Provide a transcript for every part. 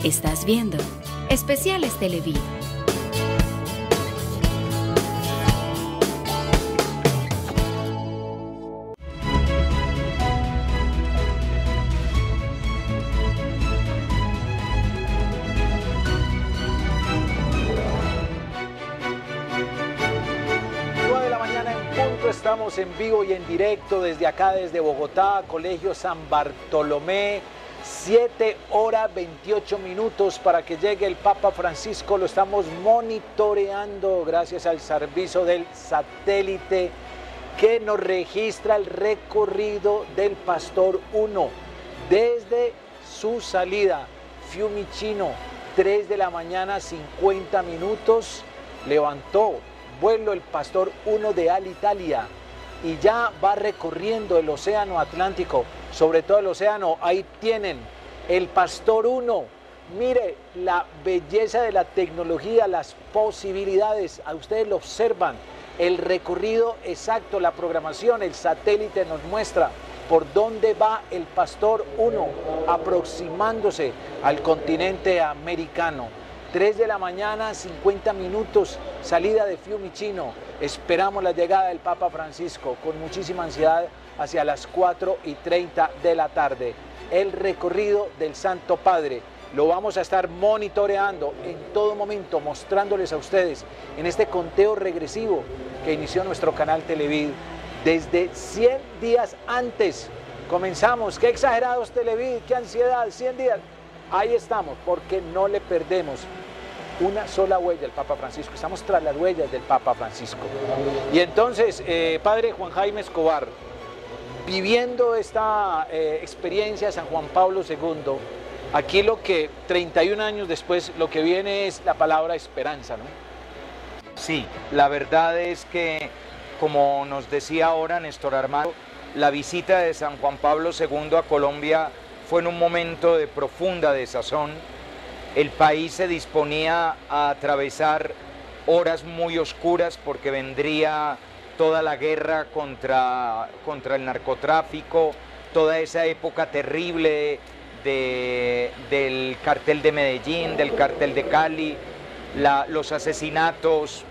Estás viendo Especiales Televid. Estamos en vivo y en directo desde acá, desde Bogotá, Colegio San Bartolomé, 7:28 para que llegue el Papa Francisco. Lo estamos monitoreando gracias al servicio del satélite que nos registra el recorrido del Pastor 1 desde su salida, Fiumicino, 3 de la mañana, 50 minutos, levantó vuelo el Pastor 1 de Alitalia y ya va recorriendo el océano Atlántico, sobre todo el océano. Ahí tienen el Pastor 1. Mire la belleza de la tecnología, las posibilidades. A ustedes lo observan, el recorrido exacto, la programación, el satélite nos muestra por dónde va el Pastor 1 aproximándose al continente americano. 3 de la mañana, 50 minutos, salida de Fiumicino. Esperamos la llegada del Papa Francisco con muchísima ansiedad hacia las 4:30 de la tarde. El recorrido del Santo Padre lo vamos a estar monitoreando en todo momento, mostrándoles a ustedes en este conteo regresivo que inició nuestro canal Televid desde 100 días antes. Comenzamos, qué exagerados Televid, qué ansiedad, 100 días. Ahí estamos, porque no le perdemos una sola huella del Papa Francisco. Estamos tras las huellas del Papa Francisco. Y entonces, Padre Juan Jaime Escobar, viviendo esta experiencia de San Juan Pablo II, aquí lo que 31 años después, lo que viene es la palabra esperanza, ¿no? Sí, la verdad es que, como nos decía ahora Néstor Armando, la visita de San Juan Pablo II a Colombia fue en un momento de profunda desazón. El país se disponía a atravesar horas muy oscuras porque vendría toda la guerra contra el narcotráfico, toda esa época terrible del cartel de Medellín, del cartel de Cali, los asesinatos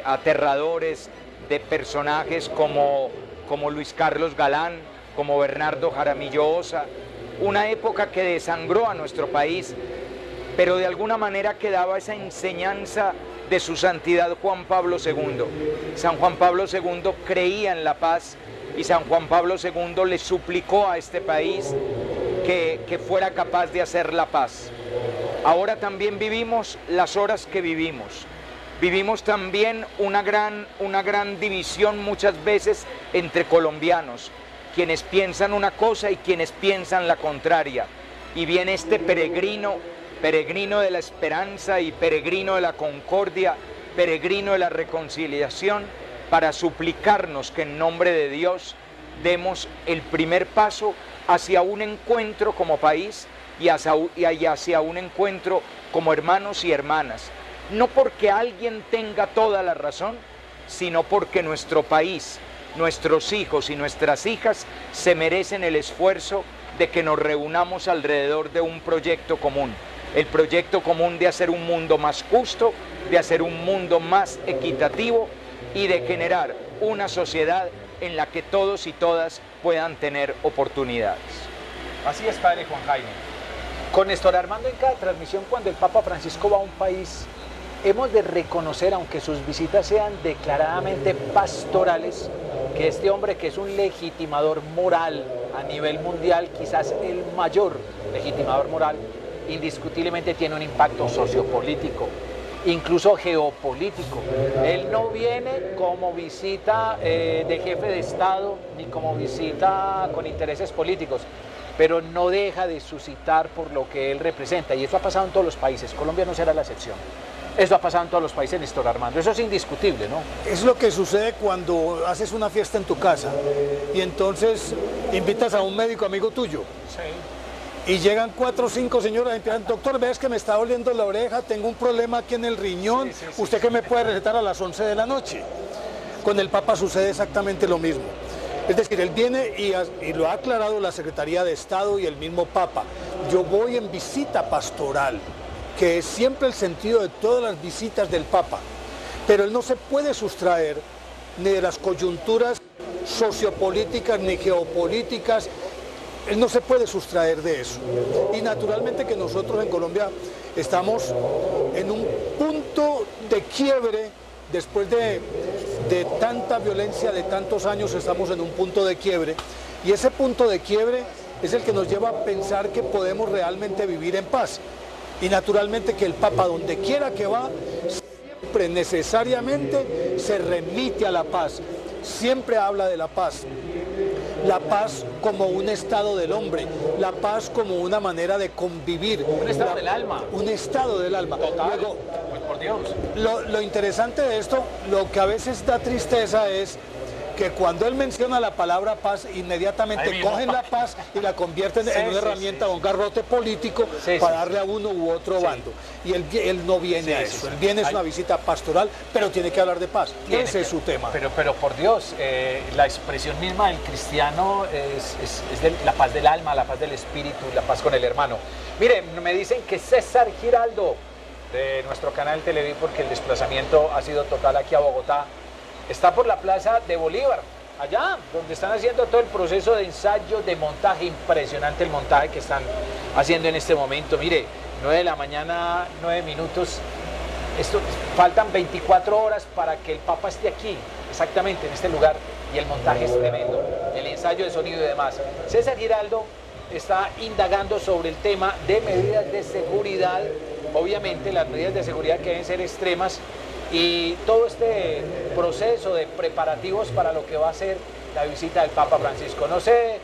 aterradores de personajes como Luis Carlos Galán, como Bernardo Jaramillo Osa, una época que desangró a nuestro país, pero de alguna manera quedaba esa enseñanza de su santidad Juan Pablo II. San Juan Pablo II creía en la paz y San Juan Pablo II le suplicó a este país que fuera capaz de hacer la paz. Ahora también vivimos las horas que vivimos. Vivimos también una gran división muchas veces entre colombianos, quienes piensan una cosa y quienes piensan la contraria. Y viene este peregrino de la esperanza y peregrino de la concordia, peregrino de la reconciliación, para suplicarnos que en nombre de Dios demos el primer paso hacia un encuentro como país y hacia un encuentro como hermanos y hermanas. No porque alguien tenga toda la razón, sino porque nuestro país, nuestros hijos y nuestras hijas se merecen el esfuerzo de que nos reunamos alrededor de un proyecto común. El proyecto común de hacer un mundo más justo, de hacer un mundo más equitativo y de generar una sociedad en la que todos y todas puedan tener oportunidades. Así es, Padre Juan Jaime. Con Néstor Armando en cada transmisión, cuando el Papa Francisco va a un país, hemos de reconocer, aunque sus visitas sean declaradamente pastorales, que este hombre, que es un legitimador moral a nivel mundial, quizás el mayor legitimador moral, indiscutiblemente tiene un impacto sociopolítico, incluso geopolítico. Él no viene como visita de jefe de Estado, ni como visita con intereses políticos, pero no deja de suscitar por lo que él representa, y eso ha pasado en todos los países. Colombia no será la excepción. Eso ha pasado en todos los países, Néstor Armando. Eso es indiscutible, ¿no? Es lo que sucede cuando haces una fiesta en tu casa y entonces invitas a un médico amigo tuyo. Sí. Y llegan 4 o 5 señoras y empiezan: doctor, ves que me está doliendo la oreja, tengo un problema aquí en el riñón, ¿usted qué me puede recetar a las 11 de la noche? Con el Papa sucede exactamente lo mismo. Es decir, él viene y lo ha aclarado la Secretaría de Estado y el mismo Papa. yo voy en visita pastoral, que es siempre el sentido de todas las visitas del Papa, pero él no se puede sustraer ni de las coyunturas sociopolíticas ni geopolíticas, él no se puede sustraer de eso. Y naturalmente que nosotros en Colombia estamos en un punto de quiebre, después de tanta violencia, de tantos años, estamos en un punto de quiebre, y ese punto de quiebre es el que nos lleva a pensar que podemos realmente vivir en paz. Y naturalmente que el Papa, donde quiera que va, siempre necesariamente se remite a la paz, siempre habla de la paz como un estado del hombre, la paz como una manera de convivir. Un estado del alma. Un estado del alma. Total. Luego, pues por Dios. Lo interesante de esto, lo que a veces da tristeza es que cuando él menciona la palabra paz, inmediatamente cogen la paz y la convierten en una herramienta, un garrote político para darle a uno u otro bando. Y él no viene a eso, él viene es una visita pastoral, pero tiene que hablar de paz. Ese es su tema. Pero por Dios, la expresión misma del cristiano es de la paz del alma, la paz del espíritu, la paz con el hermano. Miren, me dicen que César Giraldo, de nuestro canal Televí, porque el desplazamiento ha sido total aquí a Bogotá, está por la Plaza de Bolívar, allá donde están haciendo todo el proceso de ensayo, de montaje, impresionante el montaje que están haciendo en este momento. Mire, 9 de la mañana, 9 minutos, faltan 24 horas para que el Papa esté aquí, exactamente en este lugar, y el montaje es tremendo, el ensayo de sonido y demás. César Giraldo está indagando sobre el tema de medidas de seguridad, obviamente las medidas de seguridad que deben ser extremas, y todo este proceso de preparativos para lo que va a ser la visita del Papa Francisco. No sé,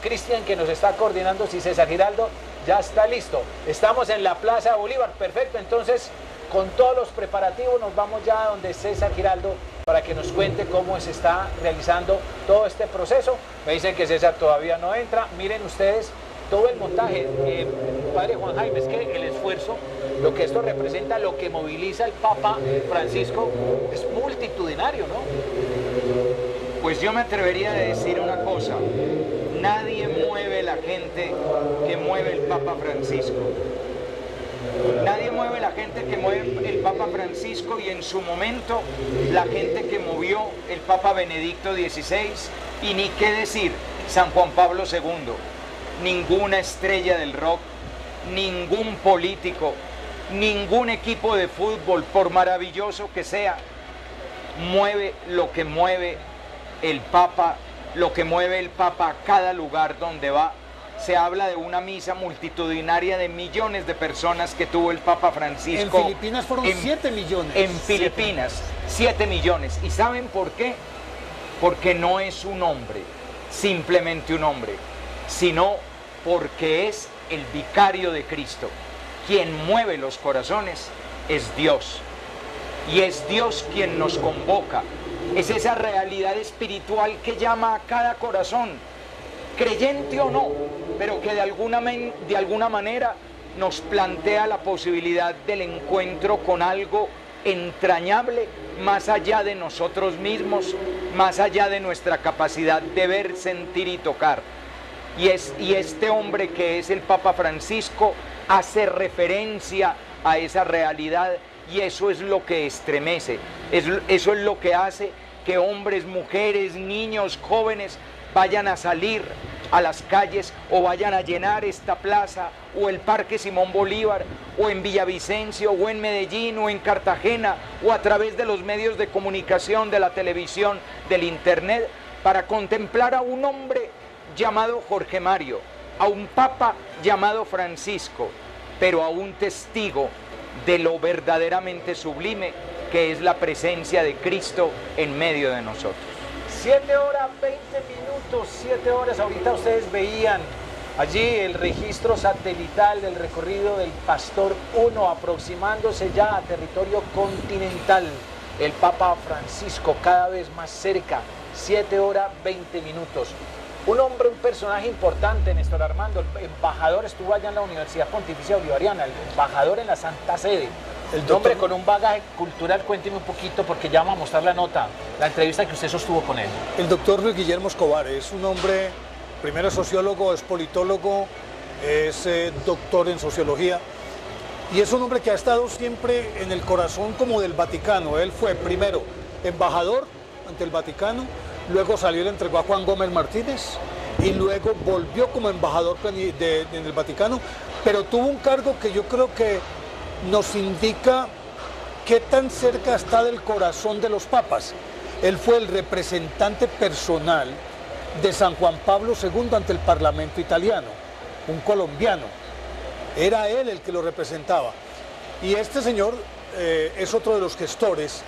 Cristian, que nos está coordinando, si César Giraldo ya está listo. Estamos en la Plaza de Bolívar, perfecto. Entonces, con todos los preparativos nos vamos ya a donde César Giraldo para que nos cuente cómo se está realizando todo este proceso. Me dicen que César todavía no entra. Miren ustedes todo el montaje. Padre Juan Jaime, es que el esfuerzo, lo que esto representa, lo que moviliza el Papa Francisco es multitudinario, ¿no? Pues yo me atrevería a decir una cosa: nadie mueve la gente que mueve el Papa Francisco. Nadie mueve la gente que mueve el Papa Francisco, y en su momento la gente que movió el Papa Benedicto XVI, y ni qué decir San Juan Pablo II. Ninguna estrella del rock, ningún político, ningún equipo de fútbol, por maravilloso que sea, mueve lo que mueve el Papa, lo que mueve el Papa a cada lugar donde va. Se habla de una misa multitudinaria de millones de personas que tuvo el Papa Francisco. En Filipinas fueron 7 millones. En Filipinas, 7 millones. ¿Y saben por qué? Porque no es un hombre, simplemente un hombre, sino porque es el vicario de Cristo. Quien mueve los corazones es Dios. Y es Dios quien nos convoca. Es esa realidad espiritual que llama a cada corazón, creyente o no, pero que de alguna manera nos plantea la posibilidad del encuentro con algo entrañable, más allá de nosotros mismos, más allá de nuestra capacidad de ver, sentir y tocar. Y este hombre que es el Papa Francisco hace referencia a esa realidad, y eso es lo que estremece, eso es lo que hace que hombres, mujeres, niños, jóvenes vayan a salir a las calles o vayan a llenar esta plaza o el Parque Simón Bolívar o en Villavicencio o en Medellín o en Cartagena o a través de los medios de comunicación, de la televisión, del internet, para contemplar a un hombre llamado Jorge Mario, a un Papa llamado Francisco, pero a un testigo de lo verdaderamente sublime que es la presencia de Cristo en medio de nosotros. 7 horas 20 minutos, 7 horas. Ahorita ustedes veían allí el registro satelital del recorrido del Pastor 1 aproximándose ya a territorio continental. El Papa Francisco cada vez más cerca, 7 horas 20 minutos. Un hombre, un personaje importante, Néstor Armando, el embajador, estuvo allá en la Universidad Pontificia Bolivariana, el embajador en la Santa Sede. El hombre con un bagaje cultural. Cuénteme un poquito, porque ya vamos a mostrar la nota, la entrevista que usted sostuvo con él. El doctor Luis Guillermo Escobar es un hombre, primero sociólogo, es politólogo, es doctor en sociología y es un hombre que ha estado siempre en el corazón como del Vaticano. Él fue primero embajador ante el Vaticano, luego salió y le entregó a Juan Gómez Martínez y luego volvió como embajador en el Vaticano, pero tuvo un cargo que yo creo que nos indica qué tan cerca está del corazón de los papas. Él fue el representante personal de San Juan Pablo II ante el Parlamento italiano, un colombiano. Era él el que lo representaba. Y este señor es otro de los gestores,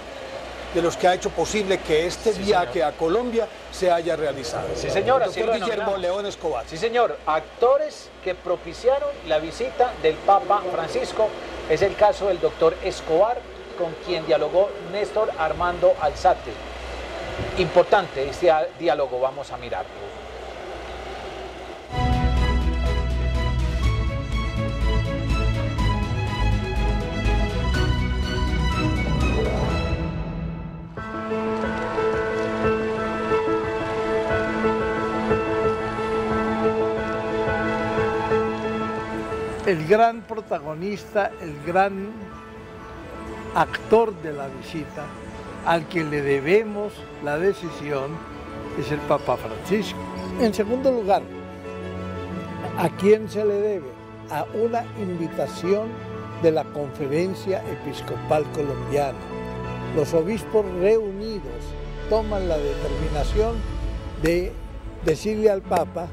de los que ha hecho posible que este viaje a Colombia se haya realizado. Sí, señor, el así doctor lo Guillermo León Escobar. Sí, señor, actores que propiciaron la visita del Papa Francisco. Es el caso del doctor Escobar, con quien dialogó Néstor Armando Alzate. Importante este diálogo, vamos a mirarlo. El gran protagonista, el gran actor de la visita, al que le debemos la decisión, es el Papa Francisco. En segundo lugar, ¿a quién se le debe? A una invitación de la Conferencia Episcopal Colombiana. Los obispos reunidos toman la determinación de decirle al Papa: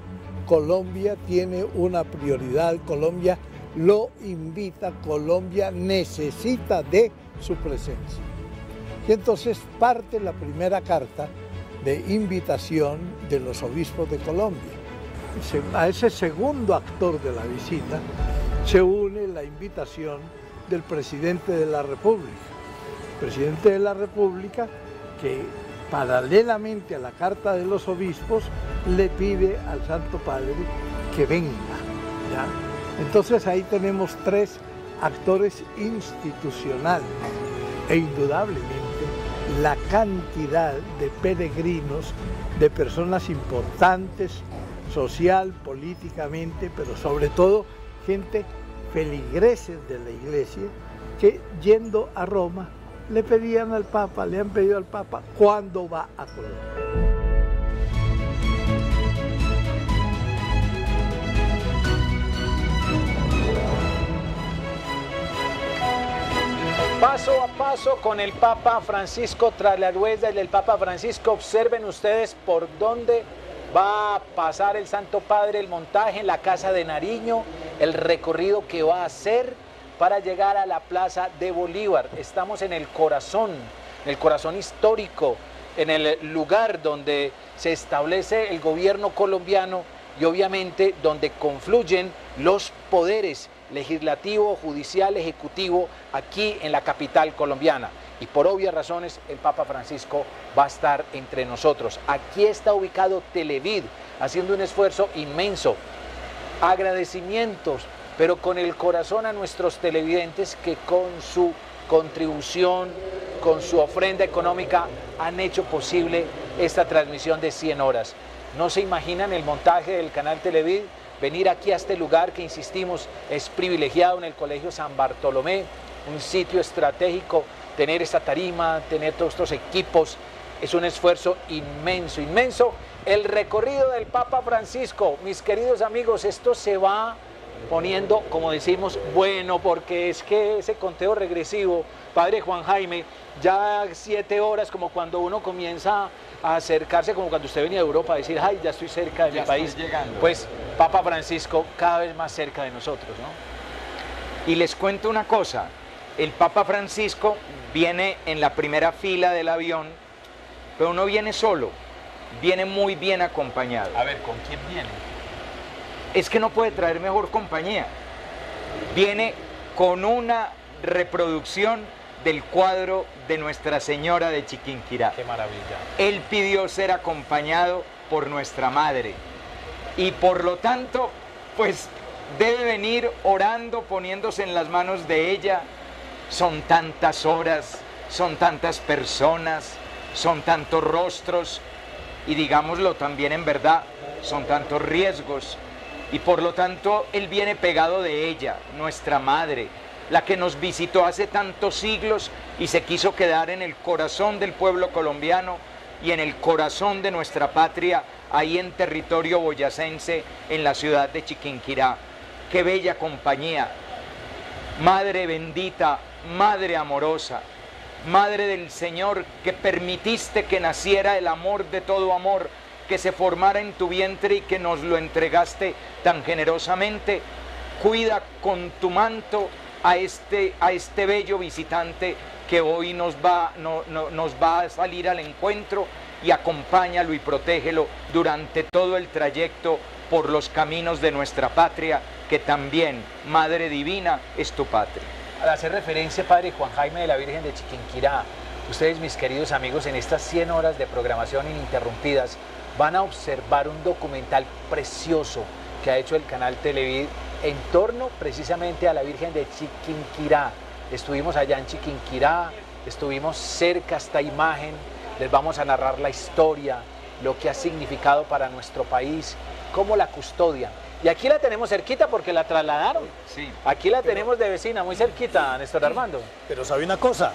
Colombia tiene una prioridad, Colombia lo invita, Colombia necesita de su presencia. Y entonces parte la primera carta de invitación de los obispos de Colombia. A ese segundo actor de la visita se une la invitación del presidente de la República. El presidente de la República, que paralelamente a la carta de los obispos, le pide al Santo Padre que venga, ¿ya? Entonces ahí tenemos tres actores institucionales e indudablemente la cantidad de peregrinos, de personas importantes, social, políticamente, pero sobre todo gente feligreses de la Iglesia, que yendo a Roma le pedían al Papa, le han pedido al Papa cuándo va a Colombia. Paso a paso con el Papa Francisco, tras las huellas del Papa Francisco, observen ustedes por dónde va a pasar el Santo Padre, el montaje en la Casa de Nariño, el recorrido que va a hacer para llegar a la Plaza de Bolívar. Estamos en el corazón histórico, en el lugar donde se establece el gobierno colombiano y obviamente donde confluyen los poderes legislativo, judicial, ejecutivo, aquí en la capital colombiana. Y por obvias razones el Papa Francisco va a estar entre nosotros. Aquí está ubicado Televid, haciendo un esfuerzo inmenso. Agradecimientos, pero con el corazón a nuestros televidentes que con su contribución, con su ofrenda económica, han hecho posible esta transmisión de 100 horas. No se imaginan el montaje del canal Televid, venir aquí a este lugar que, insistimos, es privilegiado en el Colegio San Bartolomé, un sitio estratégico, tener esta tarima, tener todos estos equipos, es un esfuerzo inmenso, inmenso. El recorrido del Papa Francisco, mis queridos amigos, esto se va poniendo, como decimos, bueno, porque es que ese conteo regresivo, Padre Juan Jaime, ya 7 horas, como cuando uno comienza a acercarse, como cuando usted venía de Europa a decir, ay, ya estoy cerca de mi país, pues Papa Francisco cada vez más cerca de nosotros, ¿no? Y les cuento una cosa, el Papa Francisco viene en la primera fila del avión, pero no viene solo, viene muy bien acompañado. A ver, ¿con quién viene? Es que no puede traer mejor compañía. Viene con una reproducción del cuadro de Nuestra Señora de Chiquinquirá. ¡Qué maravilla! Él pidió ser acompañado por nuestra madre y por lo tanto, pues debe venir orando, poniéndose en las manos de ella. Son tantas horas, son tantas personas, son tantos rostros y digámoslo también en verdad, son tantos riesgos y por lo tanto él viene pegado de ella, nuestra madre, la que nos visitó hace tantos siglos y se quiso quedar en el corazón del pueblo colombiano y en el corazón de nuestra patria, ahí en territorio boyacense, en la ciudad de Chiquinquirá. ¡Qué bella compañía! Madre bendita, Madre amorosa, Madre del Señor, que permitiste que naciera el amor de todo amor, que se formara en tu vientre y que nos lo entregaste tan generosamente. Cuida con tu manto a este bello visitante que hoy nos va a salir al encuentro, y acompáñalo y protégelo durante todo el trayecto por los caminos de nuestra patria, que también, Madre Divina, es tu patria. Al hacer referencia, Padre Juan Jaime, de la Virgen de Chiquinquirá, ustedes, mis queridos amigos, en estas 100 horas de programación ininterrumpidas, van a observar un documental precioso que ha hecho el canal Televid en torno precisamente a la Virgen de Chiquinquirá. Estuvimos allá en Chiquinquirá, estuvimos cerca a esta imagen, les vamos a narrar la historia, lo que ha significado para nuestro país, cómo la custodian. Y aquí la tenemos cerquita porque la trasladaron. Sí. Aquí la tenemos de vecina, muy cerquita, Néstor Armando. Pero sabe una cosa,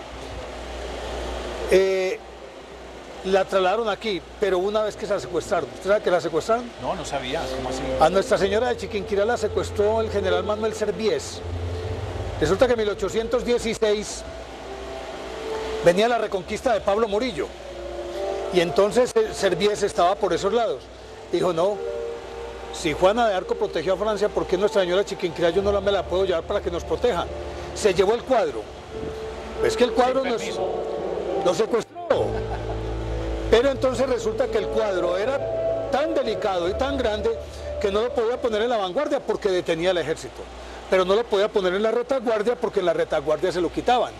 la trasladaron aquí, pero una vez que se la secuestraron. ¿Usted sabe que la secuestraron? No, no sabía. ¿Cómo así? A Nuestra Señora de Chiquinquirá la secuestró el general Manuel Serviés. Resulta que en 1816 venía la reconquista de Pablo Morillo. Y entonces Serviés estaba por esos lados. Dijo, no, si Juana de Arco protegió a Francia, ¿por qué Nuestra Señora de Chiquinquirá yo no me la puedo llevar para que nos proteja? Se llevó el cuadro. Es que el cuadro nos secuestró. Pero entonces resulta que el cuadro era tan delicado y tan grande que no lo podía poner en la vanguardia porque detenía el ejército. Pero no lo podía poner en la retaguardia porque en la retaguardia se lo quitaban.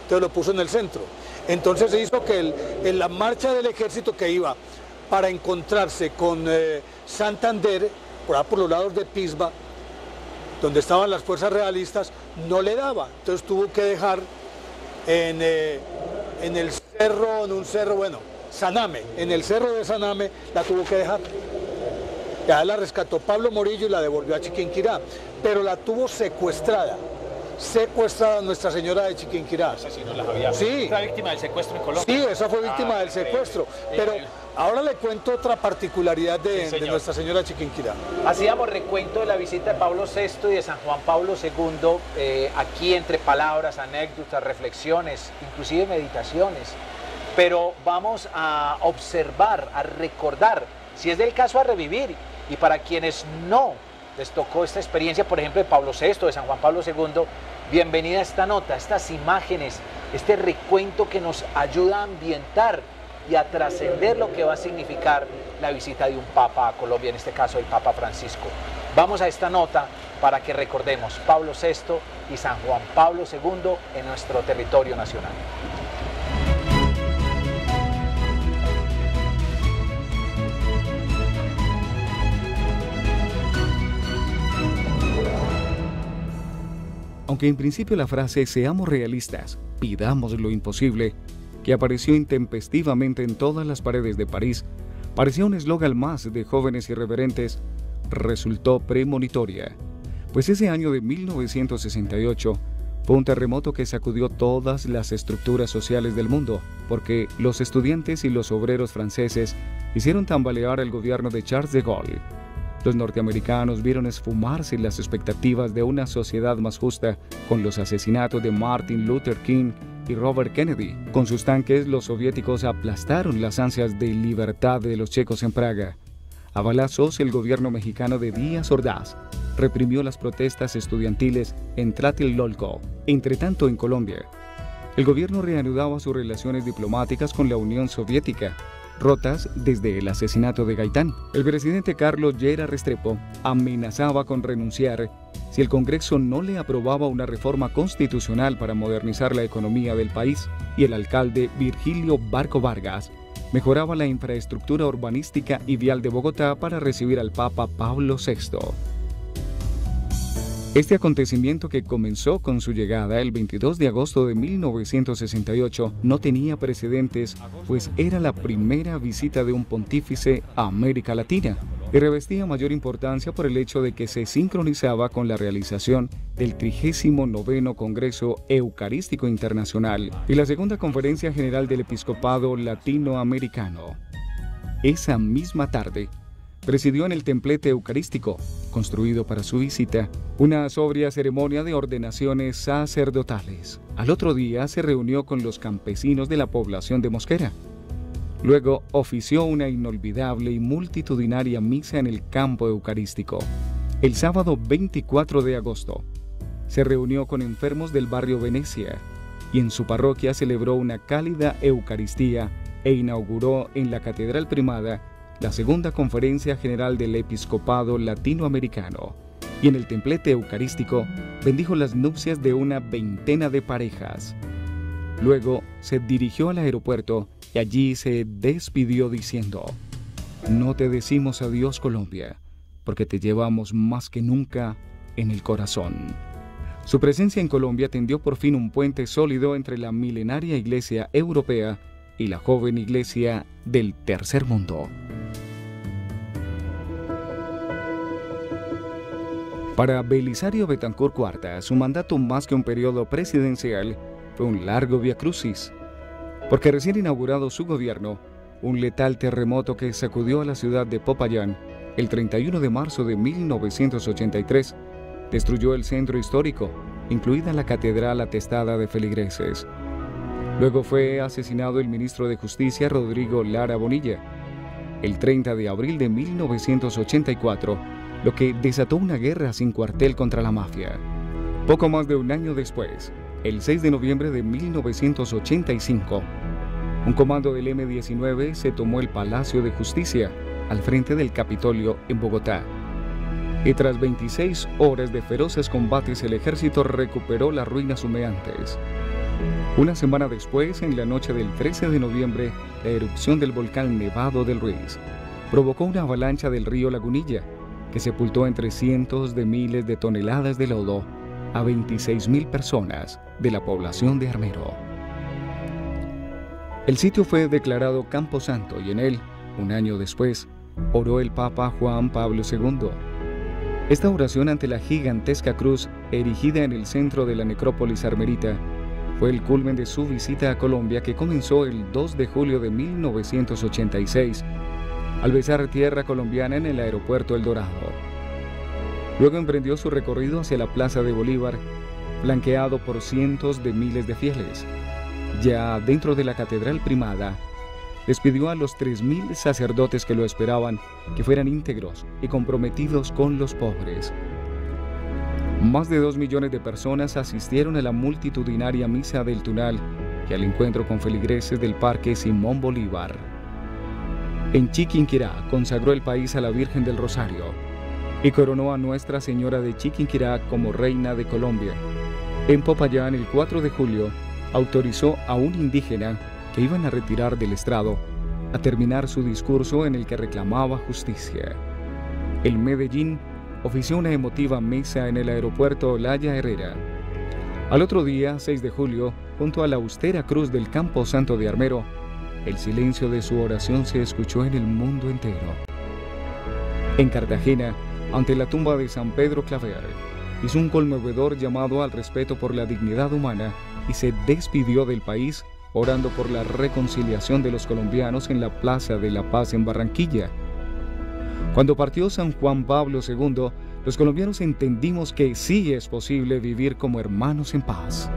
Entonces lo puso en el centro. Entonces se hizo que en la marcha del ejército que iba para encontrarse con Santander, por los lados de Pisba, donde estaban las fuerzas realistas, no le daba. Entonces tuvo que dejar en el cerro, en un cerro, bueno, Saname, en el cerro de Saname la tuvo que dejar. Ya la rescató Pablo Morillo y la devolvió a Chiquinquirá, pero la tuvo secuestrada Nuestra Señora de Chiquinquirá. Sí, no la sabía. Sí. Fue víctima del secuestro en Colombia. Sí, esa fue víctima del secuestro. Pero ahora le cuento otra particularidad de Nuestra Señora de Chiquinquirá. Hacíamos recuento de la visita de Pablo VI y de San Juan Pablo II, aquí entre palabras, anécdotas, reflexiones, inclusive meditaciones. Pero vamos a observar, a recordar, si es del caso a revivir, y para quienes no les tocó esta experiencia, por ejemplo, de Pablo VI, de San Juan Pablo II, bienvenida a esta nota, estas imágenes, este recuento que nos ayuda a ambientar y a trascender lo que va a significar la visita de un Papa a Colombia, en este caso el Papa Francisco. Vamos a esta nota para que recordemos Pablo VI y San Juan Pablo II en nuestro territorio nacional. Aunque en principio la frase "seamos realistas, pidamos lo imposible", que apareció intempestivamente en todas las paredes de París, parecía un eslogan más de jóvenes irreverentes, resultó premonitoria. Pues ese año de 1968 fue un terremoto que sacudió todas las estructuras sociales del mundo, porque los estudiantes y los obreros franceses hicieron tambalear el gobierno de Charles de Gaulle. Los norteamericanos vieron esfumarse las expectativas de una sociedad más justa con los asesinatos de Martin Luther King y Robert Kennedy. Con sus tanques, los soviéticos aplastaron las ansias de libertad de los checos en Praga. A balazos, el gobierno mexicano de Díaz Ordaz reprimió las protestas estudiantiles en Tlatelolco. Entretanto, en Colombia, el gobierno reanudaba sus relaciones diplomáticas con la Unión Soviética, rotas desde el asesinato de Gaitán. El presidente Carlos Llera Restrepo amenazaba con renunciar si el Congreso no le aprobaba una reforma constitucional para modernizar la economía del país, y el alcalde Virgilio Barco Vargas mejoraba la infraestructura urbanística y vial de Bogotá para recibir al Papa Pablo VI. Este acontecimiento, que comenzó con su llegada el 22 de agosto de 1968, no tenía precedentes, pues era la primera visita de un pontífice a América Latina. y revestía mayor importancia por el hecho de que se sincronizaba con la realización del 39º Congreso Eucarístico Internacional y la Segunda Conferencia General del Episcopado Latinoamericano. Esa misma tarde, presidió en el templete eucarístico, construido para su visita, una sobria ceremonia de ordenaciones sacerdotales. Al otro día se reunió con los campesinos de la población de Mosquera. Luego ofició una inolvidable y multitudinaria misa en el campo eucarístico. El sábado 24 de agosto, se reunió con enfermos del barrio Venecia y en su parroquia celebró una cálida Eucaristía e inauguró en la Catedral Primada la Segunda Conferencia General del Episcopado Latinoamericano, y en el templete eucarístico bendijo las nupcias de una veintena de parejas. Luego se dirigió al aeropuerto y allí se despidió diciendo: «No te decimos adiós, Colombia, porque te llevamos más que nunca en el corazón». Su presencia en Colombia tendió por fin un puente sólido entre la milenaria Iglesia europea y la joven Iglesia del Tercer Mundo. Para Belisario Betancur Cuarta, su mandato más que un periodo presidencial fue un largo viacrucis, porque recién inaugurado su gobierno, un letal terremoto que sacudió a la ciudad de Popayán el 31 de marzo de 1983 destruyó el centro histórico, incluida la catedral atestada de feligreses. Luego fue asesinado el ministro de Justicia Rodrigo Lara Bonilla el 30 de abril de 1984, lo que desató una guerra sin cuartel contra la mafia. Poco más de un año después, el 6 de noviembre de 1985, un comando del M-19 se tomó el Palacio de Justicia al frente del Capitolio en Bogotá. Y tras 26 horas de feroces combates, el ejército recuperó las ruinas humeantes. Una semana después, en la noche del 13 de noviembre, la erupción del volcán Nevado del Ruiz provocó una avalancha del río Lagunilla, que sepultó entre cientos de miles de toneladas de lodo a 26.000 personas de la población de Armero. El sitio fue declarado Camposanto y en él, un año después, oró el Papa Juan Pablo II. Esta oración ante la gigantesca cruz erigida en el centro de la necrópolis armerita fue el culmen de su visita a Colombia, que comenzó el 2 de julio de 1986 al besar tierra colombiana en el aeropuerto El Dorado. Luego emprendió su recorrido hacia la Plaza de Bolívar, flanqueado por cientos de miles de fieles. Ya dentro de la Catedral Primada, despidió a los 3.000 sacerdotes que lo esperaban, que fueran íntegros y comprometidos con los pobres. Más de 2 millones de personas asistieron a la multitudinaria Misa del Tunal y al encuentro con feligreses del Parque Simón Bolívar. En Chiquinquirá consagró el país a la Virgen del Rosario y coronó a Nuestra Señora de Chiquinquirá como Reina de Colombia. En Popayán, el 4 de julio, autorizó a un indígena que iban a retirar del estrado a terminar su discurso en el que reclamaba justicia. En Medellín, ofició una emotiva misa en el aeropuerto Olaya Herrera. Al otro día, 6 de julio, junto a la austera cruz del Campo Santo de Armero, el silencio de su oración se escuchó en el mundo entero. En Cartagena, ante la tumba de San Pedro Claver, hizo un conmovedor llamado al respeto por la dignidad humana y se despidió del país orando por la reconciliación de los colombianos en la Plaza de la Paz en Barranquilla. Cuando partió San Juan Pablo II, los colombianos entendimos que sí es posible vivir como hermanos en paz.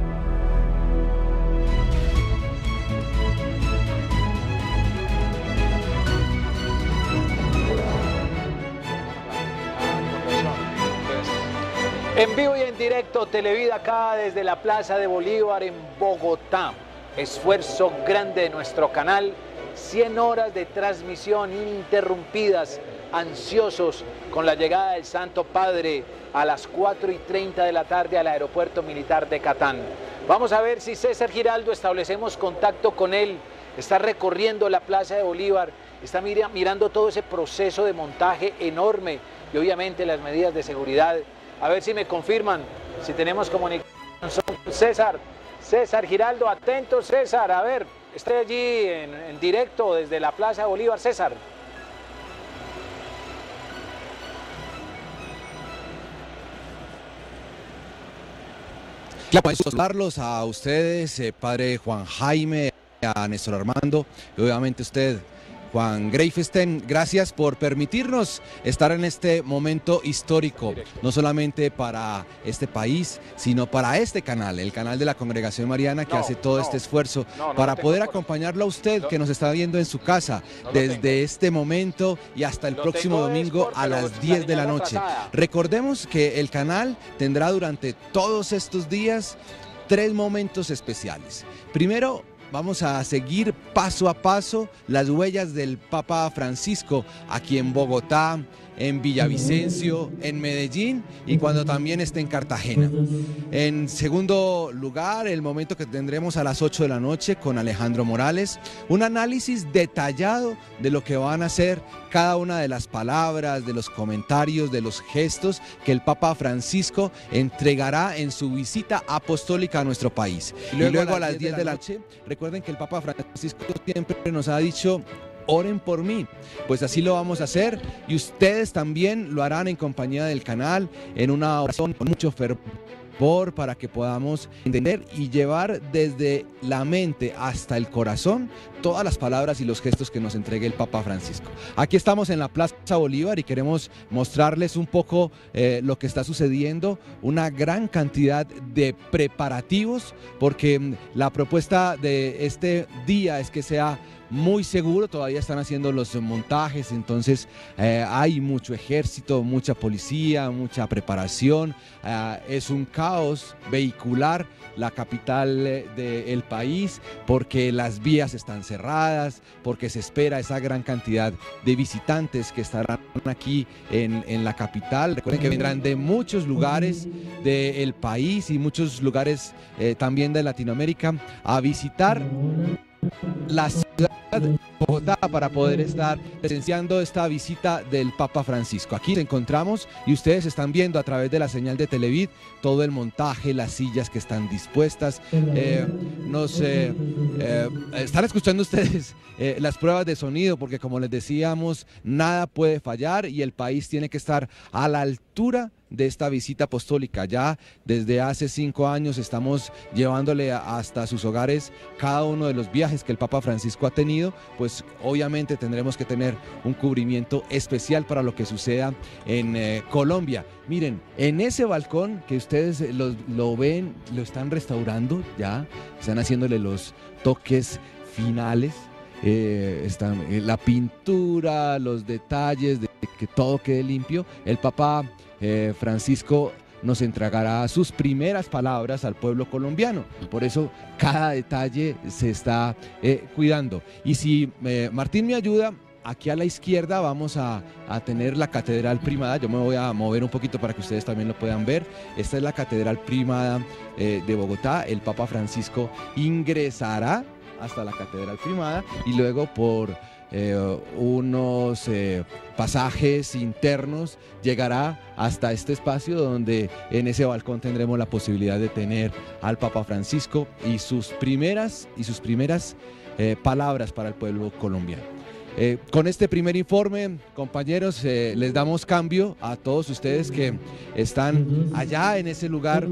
En vivo y en directo, Televida acá desde la Plaza de Bolívar en Bogotá. Esfuerzo grande de nuestro canal, 100 horas de transmisión ininterrumpidas, ansiosos con la llegada del Santo Padre a las 4:30 de la tarde al aeropuerto militar de Catán. Vamos a ver si César Giraldo, establecemos contacto con él, está recorriendo la Plaza de Bolívar, está mirando todo ese proceso de montaje enorme y obviamente las medidas de seguridad. A ver si me confirman, si tenemos comunicación con César Giraldo, atento César, a ver, estoy allí en directo desde la Plaza de Bolívar, César. Claro, saludarlos a ustedes, padre Juan Jaime, a Néstor Armando, y obviamente usted, Juan Greifesten, gracias por permitirnos estar en este momento histórico, no solamente para este país, sino para este canal, el canal de la Congregación Mariana, que hace todo este esfuerzo para poder acompañarlo a usted, que nos está viendo en su casa, desde este momento y hasta el próximo domingo a las 10 de la noche. Recordemos que el canal tendrá durante todos estos días 3 momentos especiales. Primero, vamos a seguir paso a paso las huellas del Papa Francisco aquí en Bogotá, en Villavicencio, en Medellín y cuando también esté en Cartagena. En segundo lugar, el momento que tendremos a las 8 de la noche con Alejandro Morales, un análisis detallado de lo que van a ser cada una de las palabras, de los comentarios, de los gestos que el Papa Francisco entregará en su visita apostólica a nuestro país. Y luego a las 10 de la noche, recuerden que el Papa Francisco siempre nos ha dicho: oren por mí. Pues así lo vamos a hacer y ustedes también lo harán en compañía del canal, en una oración con mucho fervor para que podamos entender y llevar desde la mente hasta el corazón todas las palabras y los gestos que nos entregue el Papa Francisco. Aquí estamos en la Plaza Bolívar y queremos mostrarles un poco lo que está sucediendo, una gran cantidad de preparativos, porque la propuesta de este día es que sea muy seguro. Todavía están haciendo los montajes, entonces hay mucho ejército, mucha policía, mucha preparación, es un caos vehicular la capital del país, porque las vías están cerradas, porque se espera esa gran cantidad de visitantes que estarán aquí en la capital. Recuerden que vendrán de muchos lugares del país y muchos lugares también de Latinoamérica a visitar la ciudad de Bogotá para poder estar presenciando esta visita del Papa Francisco. Aquí nos encontramos y ustedes están viendo a través de la señal de Televid todo el montaje, las sillas que están dispuestas. Están escuchando ustedes las pruebas de sonido, porque como les decíamos, nada puede fallar y el país tiene que estar a la altura de esta visita apostólica. Ya desde hace 5 años estamos llevándole hasta sus hogares cada uno de los viajes que el Papa Francisco ha tenido, pues obviamente tendremos que tener un cubrimiento especial para lo que suceda en Colombia. Miren, en ese balcón que ustedes lo ven, lo están restaurando ya, están haciéndole los toques finales. Están la pintura, los detalles de que todo quede limpio. El Papa Francisco nos entregará sus primeras palabras al pueblo colombiano. Por eso cada detalle se está cuidando. Y si Martín me ayuda, aquí a la izquierda vamos a tener la Catedral Primada. Yo me voy a mover un poquito para que ustedes también lo puedan ver. Esta es la Catedral Primada de Bogotá. El Papa Francisco ingresará hasta la Catedral Primada y luego por unos pasajes internos llegará hasta este espacio, donde en ese balcón tendremos la posibilidad de tener al Papa Francisco y sus primeras palabras para el pueblo colombiano. Con este primer informe, compañeros, les damos cambio a todos ustedes que están allá en ese lugar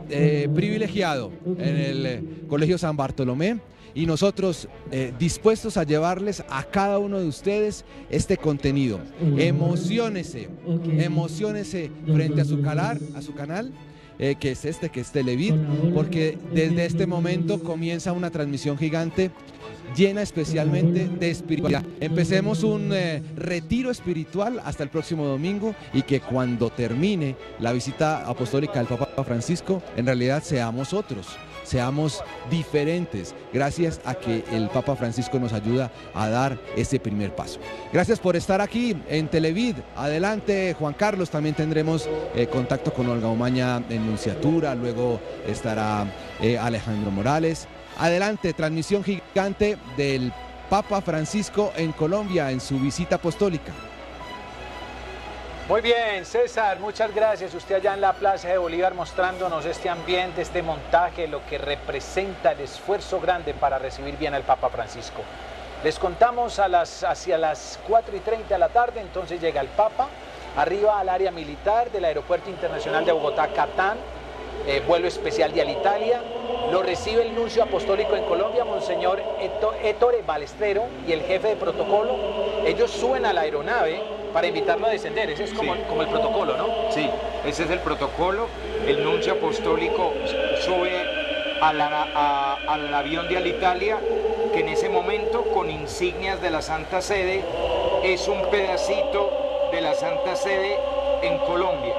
privilegiado, en el Colegio San Bartolomé, y nosotros dispuestos a llevarles a cada uno de ustedes este contenido. Emociónese frente a su canal, que es que es Televid, porque desde este momento comienza una transmisión gigante llena especialmente de espiritualidad. Empecemos un retiro espiritual hasta el próximo domingo, y que cuando termine la visita apostólica del Papa Francisco, en realidad seamos otros, seamos diferentes, gracias a que el Papa Francisco nos ayuda a dar ese primer paso. Gracias por estar aquí en Televid. Adelante, Juan Carlos. También tendremos contacto con Olga Omaña en Nunciatura, luego estará Alejandro Morales. Adelante, transmisión gigante del Papa Francisco en Colombia en su visita apostólica. Muy bien, César, muchas gracias. Usted allá en la Plaza de Bolívar mostrándonos este ambiente, este montaje, lo que representa el esfuerzo grande para recibir bien al Papa Francisco. Les contamos hacia las 4:30 de la tarde, entonces llega el Papa, arriba al área militar del Aeropuerto Internacional de Bogotá, Catán. vuelo especial de Alitalia. Lo recibe el nuncio apostólico en Colombia, Monseñor Ettore Balestrero, y el jefe de protocolo. Ellos suben a la aeronave para invitarlo a descender. Ese es como el protocolo, ¿no? Sí, ese es el protocolo. El nuncio apostólico sube al avión de Alitalia, que en ese momento, con insignias de la Santa Sede, es un pedacito de la Santa Sede en Colombia,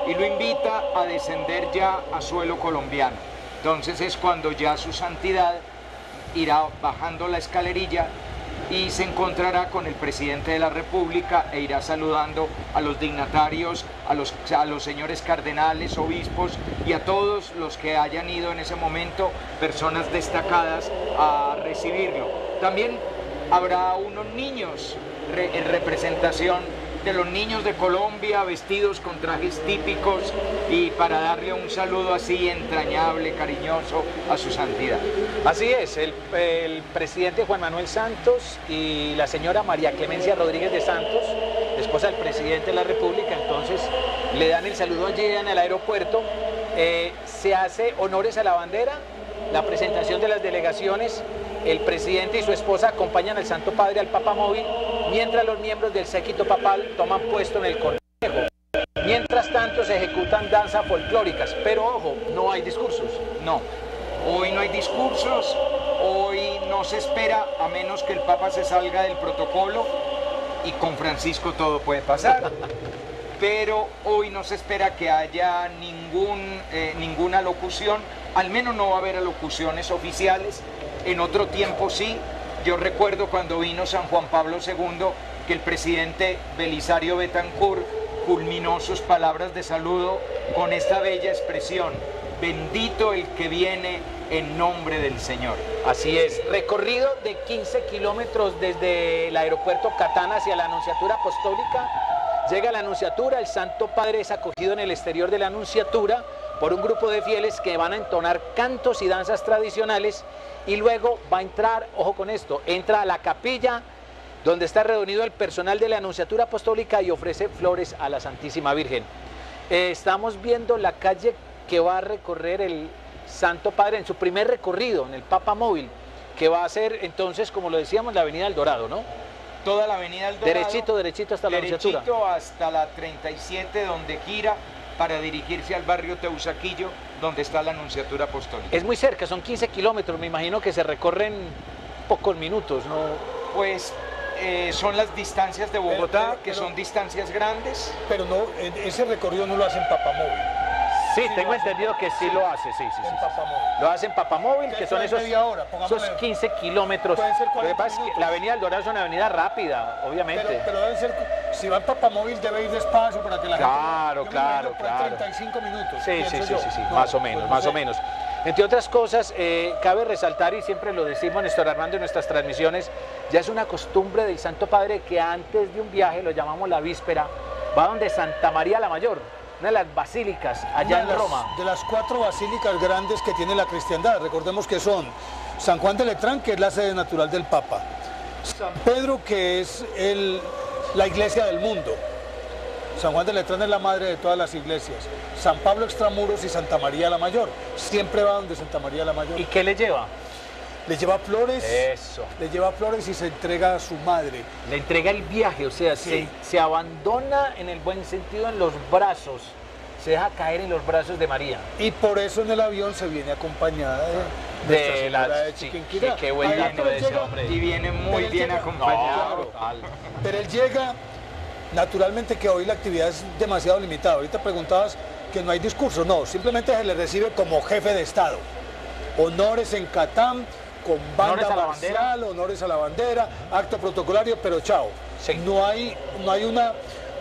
y lo invita a descender ya a suelo colombiano. Entonces es cuando ya su santidad irá bajando la escalerilla y se encontrará con el presidente de la República e irá saludando a los dignatarios, a los señores cardenales, obispos y a todos los que hayan ido en ese momento, personas destacadas, a recibirlo. También habrá unos niños en representación de los niños de Colombia, vestidos con trajes típicos, y para darle un saludo así entrañable, cariñoso a su santidad. Así es, el presidente Juan Manuel Santos y la señora María Clemencia Rodríguez de Santos, esposa del presidente de la República, entontonces le dan el saludo allí en el aeropuerto. Se hace honores a la bandera, la presentación de las delegaciones. El presidente y su esposa acompañan al Santo Padre al Papa Móvil, mientras los miembros del séquito papal toman puesto en el cortejo. Mientras tanto se ejecutan danzas folclóricas, pero ojo, no hay discursos. No, hoy no hay discursos, hoy no se espera, a menos que el Papa se salga del protocolo, y con Francisco todo puede pasar. Pero hoy no se espera que haya ninguna locución, al menos no va a haber alocuciones oficiales. En otro tiempo sí. Yo recuerdo cuando vino San Juan Pablo II que el presidente Belisario Betancur culminó sus palabras de saludo con esta bella expresión: bendito el que viene en nombre del Señor. Así es, recorrido de 15 kilómetros desde el aeropuerto Catán hacia la Anunciatura Apostólica. Llega a la Anunciatura, el Santo Padre es acogido en el exterior de la Anunciatura por un grupo de fieles que van a entonar cantos y danzas tradicionales, y luego va a entrar, ojo con esto, entra a la capilla donde está reunido el personal de la Anunciatura Apostólica y ofrece flores a la Santísima Virgen. Estamos viendo la calle que va a recorrer el Santo Padre en su primer recorrido, en el Papa Móvil, que va a ser entonces, como lo decíamos, la Avenida El Dorado, ¿no? Toda la Avenida El Dorado. Derechito hasta la Anunciatura. Derechito hasta la 37, donde gira para dirigirse al barrio Teusaquillo, donde está la Anunciatura Apostólica. Es muy cerca, son 15 kilómetros, me imagino que se recorren pocos minutos, ¿no? Pues son las distancias de Bogotá, que son distancias grandes. Pero no, ese recorrido no lo hacen Papa Móvil. Sí, tengo entendido que sí lo hace, sí. Lo hacen Papamóvil, que son esos 15 kilómetros. Lo que pasa es que la Avenida El Dorado es una avenida rápida, obviamente. Pero deben ser, si va el Papamóvil debe ir despacio para que la gente... Claro. 35 minutos. Sí, más o menos. Entre otras cosas, cabe resaltar, y siempre lo decimos, Néstor Armando, en nuestras transmisiones, ya es una costumbre del Santo Padre que antes de un viaje, lo llamamos la víspera, va donde Santa María la Mayor, una de las basílicas allá en Roma. De las 4 basílicas grandes que tiene la cristiandad, recordemos que son San Juan de Letrán, que es la sede natural del Papa, San Pedro, que es la iglesia del mundo, San Juan de Letrán es la madre de todas las iglesias, San Pablo Extramuros y Santa María la Mayor, siempre va donde Santa María la Mayor. ¿Y qué le lleva? Le lleva flores. Eso. Le lleva flores y se entrega a su madre. Le entrega el viaje, o sea, sí. se abandona en el buen sentido en los brazos, se deja caer en los brazos de María. Y por eso en el avión se viene acompañada de la de Chiquinquirá. Qué buen dato de ese hombre. Y viene muy bien acompañado. Pero él llega, naturalmente que hoy la actividad es demasiado limitada. Ahorita preguntabas que no hay discurso. No, simplemente se le recibe como jefe de Estado. Honores en Catán, con banda marcial, honores a la bandera, acto protocolario, pero chao. Sí. No hay una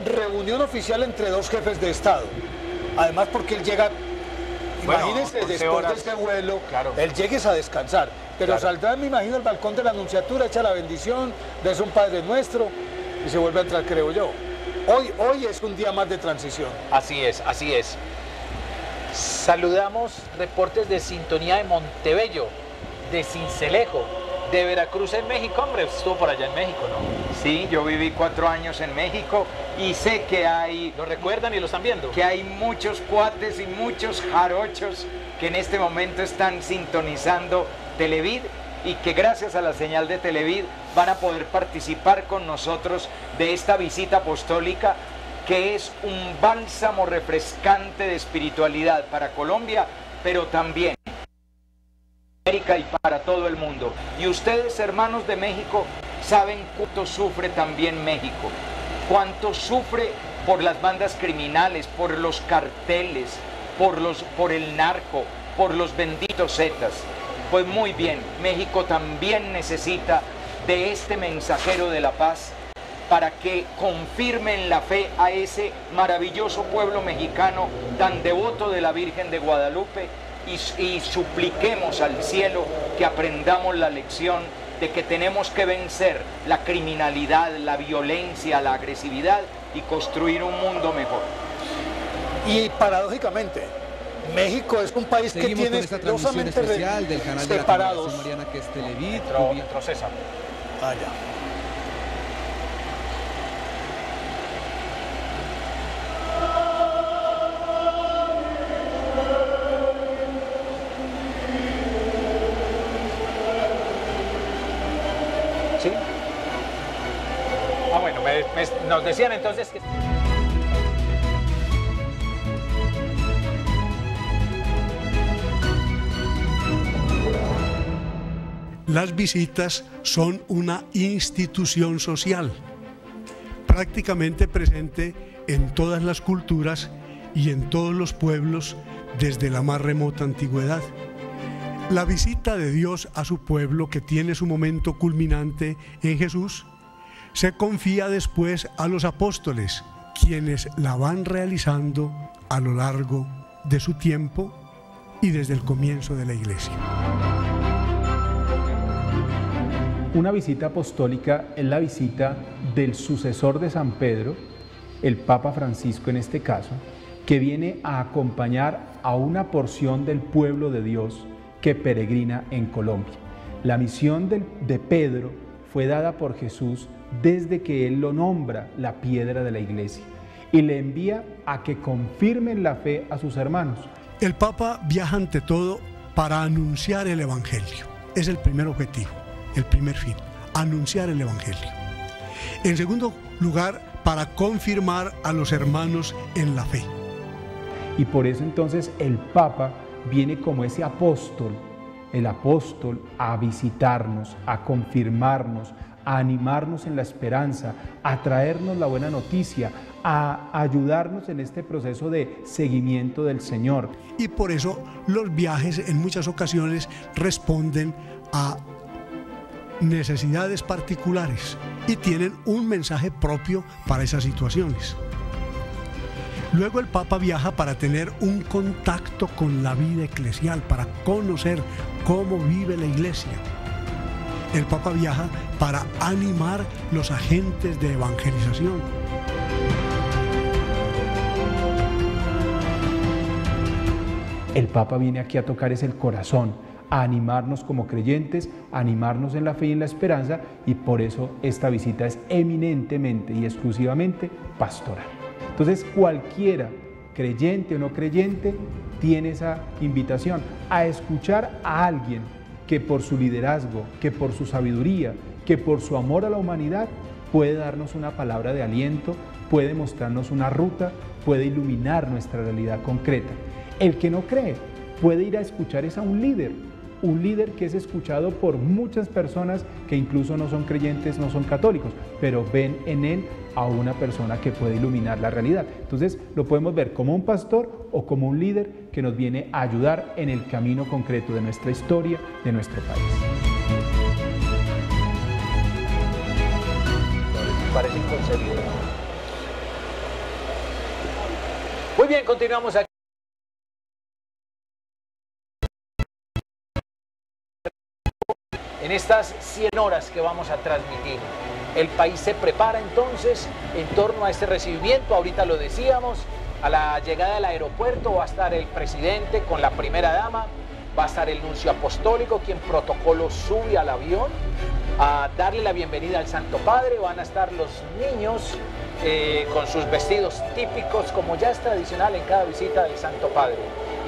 reunión oficial entre dos jefes de Estado. Además porque él llega, imagínese, después de este vuelo, él llegues a descansar. Pero saldrá, me imagino, al balcón de la Anunciatura, echa la bendición, reza un Padre Nuestro y se vuelve a entrar, creo yo. Hoy es un día más de transición. Así es. Saludamos reportes de sintonía de Montebello, de Sincelejo, de Veracruz en México, hombre, estuvo por allá en México, ¿no? Sí, yo viví 4 años en México y sé que hay... ¿Lo recuerdan y lo están viendo? Que hay muchos cuates y muchos jarochos que en este momento están sintonizando Televid y que gracias a la señal de Televid van a poder participar con nosotros de esta visita apostólica, que es un bálsamo refrescante de espiritualidad para Colombia, pero también América y para todo el mundo. Y ustedes, hermanos de México, saben cuánto sufre también México, cuánto sufre por las bandas criminales, por los carteles, por el narco, por los benditos zetas. Pues muy bien, México también necesita de este mensajero de la paz para que confirmen la fe a ese maravilloso pueblo mexicano tan devoto de la Virgen de Guadalupe y supliquemos al cielo que aprendamos la lección de que tenemos que vencer la criminalidad, la violencia, la agresividad y construir un mundo mejor. Y paradójicamente, México es un país que tiene con esta transmisión especial del canal de la Congregación Mariana, que es Televid. Entró César. Ah, ya. ¿Sí? Ah, bueno, nos decían entonces que... Las visitas son una institución social, prácticamente presente en todas las culturas y en todos los pueblos desde la más remota antigüedad. La visita de Dios a su pueblo, que tiene su momento culminante en Jesús, se confía después a los apóstoles, quienes la van realizando a lo largo de su tiempo y desde el comienzo de la Iglesia. Una visita apostólica es la visita del sucesor de San Pedro, el Papa Francisco en este caso, que viene a acompañar a una porción del pueblo de Dios que peregrina en Colombia. La misión de Pedro fue dada por Jesús desde que él lo nombra la piedra de la iglesia y le envía a que confirmen la fe a sus hermanos. El Papa viaja ante todo para anunciar el Evangelio. Es el primer objetivo, el primer fin, anunciar el Evangelio. En segundo lugar, para confirmar a los hermanos en la fe. Y por eso entonces el Papa viene como ese apóstol, el apóstol a visitarnos, a confirmarnos, a animarnos en la esperanza, a traernos la buena noticia, a ayudarnos en este proceso de seguimiento del Señor. Y por eso los viajes en muchas ocasiones responden a necesidades particulares y tienen un mensaje propio para esas situaciones. Luego el Papa viaja para tener un contacto con la vida eclesial, para conocer cómo vive la Iglesia. El Papa viaja para animar los agentes de evangelización. El Papa viene aquí a tocar el corazón, a animarnos como creyentes, a animarnos en la fe y en la esperanza, y por eso esta visita es eminentemente y exclusivamente pastoral. Entonces cualquiera, creyente o no creyente, tiene esa invitación a escuchar a alguien que por su liderazgo, que por su sabiduría, que por su amor a la humanidad puede darnos una palabra de aliento, puede mostrarnos una ruta, puede iluminar nuestra realidad concreta. El que no cree puede ir a escuchar a un líder que es escuchado por muchas personas que incluso no son creyentes, no son católicos, pero ven en él a una persona que puede iluminar la realidad. Entonces lo podemos ver como un pastor o como un líder que nos viene a ayudar en el camino concreto de nuestra historia, de nuestro país. Parece inconcebible. Muy bien, continuamos aquí. En estas 100 horas que vamos a transmitir, el país se prepara entonces en torno a este recibimiento. Ahorita lo decíamos, a la llegada del aeropuerto va a estar el presidente con la primera dama, va a estar el nuncio apostólico, quien protocolo sube al avión a darle la bienvenida al Santo Padre. Van a estar los niños con sus vestidos típicos, como ya es tradicional en cada visita del Santo Padre.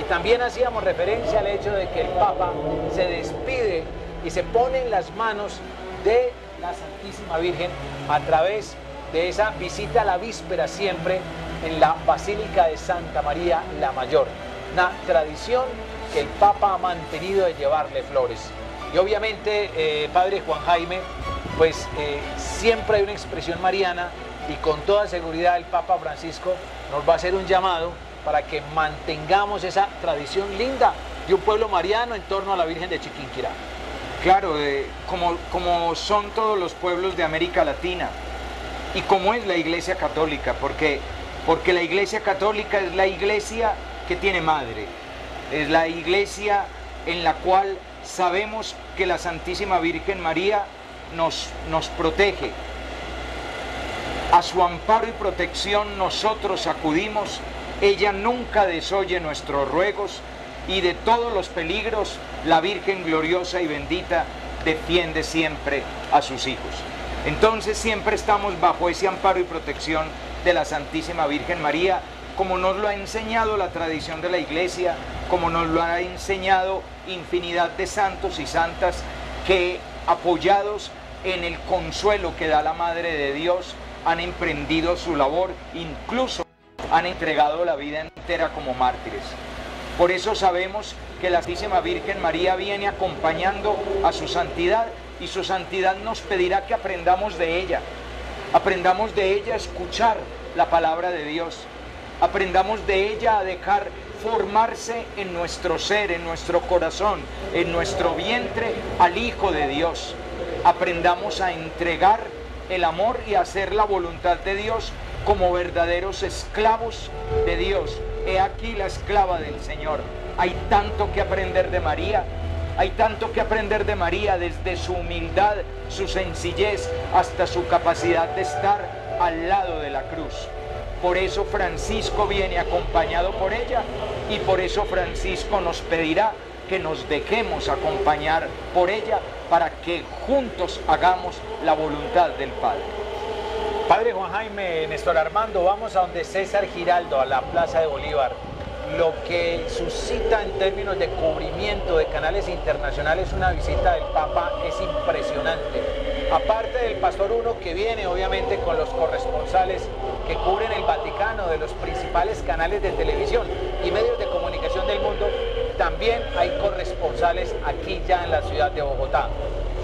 Y también hacíamos referencia al hecho de que el Papa se despide y se pone en las manos de la Santísima Virgen a través de esa visita a la víspera siempre en la Basílica de Santa María la Mayor. Una tradición que el Papa ha mantenido de llevarle flores. Y obviamente, Padre Juan Jaime, pues siempre hay una expresión mariana y con toda seguridad el Papa Francisco nos va a hacer un llamado para que mantengamos esa tradición linda de un pueblo mariano en torno a la Virgen de Chiquinquirá. Claro, como son todos los pueblos de América Latina y como es la Iglesia Católica, porque la Iglesia Católica es la iglesia que tiene madre, es la iglesia en la cual sabemos que la Santísima Virgen María nos protege. A su amparo y protección nosotros acudimos, ella nunca desoye nuestros ruegos y de todos los peligros la Virgen gloriosa y bendita defiende siempre a sus hijos. Entonces siempre estamos bajo ese amparo y protección de la Santísima Virgen María, como nos lo ha enseñado la tradición de la Iglesia, como nos lo ha enseñado infinidad de santos y santas que, apoyados en el consuelo que da la Madre de Dios, han emprendido su labor, incluso han entregado la vida entera como mártires. Por eso sabemos que la Santísima Virgen María viene acompañando a su santidad y su santidad nos pedirá que aprendamos de ella a escuchar la palabra de Dios, aprendamos de ella a dejar formarse en nuestro ser, en nuestro corazón, en nuestro vientre al Hijo de Dios. Aprendamos a entregar el amor y a hacer la voluntad de Dios como verdaderos esclavos de Dios. He aquí la esclava del Señor. Hay tanto que aprender de María, hay tanto que aprender de María, desde su humildad, su sencillez, hasta su capacidad de estar al lado de la cruz. Por eso Francisco viene acompañado por ella y por eso Francisco nos pedirá que nos dejemos acompañar por ella para que juntos hagamos la voluntad del Padre. Padre Juan Jaime, Néstor Armando, vamos a donde César Giraldo, a la Plaza de Bolívar. Lo que suscita en términos de cubrimiento de canales internacionales una visita del Papa es impresionante. Aparte del Pastor Uno que viene obviamente con los corresponsales que cubren el Vaticano de los principales canales de televisión y medios de comunicación del mundo, también hay corresponsales aquí ya en la ciudad de Bogotá.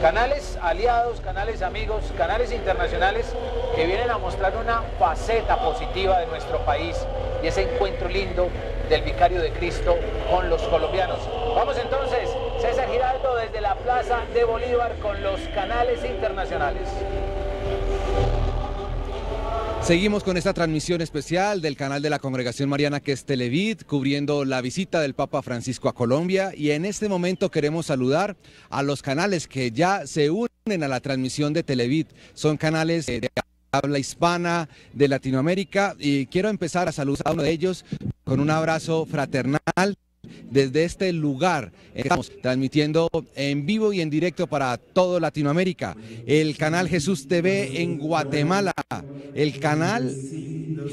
Canales aliados, canales amigos, canales internacionales que vienen a mostrar una faceta positiva de nuestro país y ese encuentro lindo del Vicario de Cristo con los colombianos. Vamos entonces, César Giraldo desde la Plaza de Bolívar con los canales internacionales. Seguimos con esta transmisión especial del canal de la Congregación Mariana que es Televid, cubriendo la visita del Papa Francisco a Colombia, y en este momento queremos saludar a los canales que ya se unen a la transmisión de Televid. Son canales de habla hispana de Latinoamérica y quiero empezar a saludar a uno de ellos con un abrazo fraternal. Desde este lugar estamos transmitiendo en vivo y en directo para todo Latinoamérica. El canal Jesús TV en Guatemala, el canal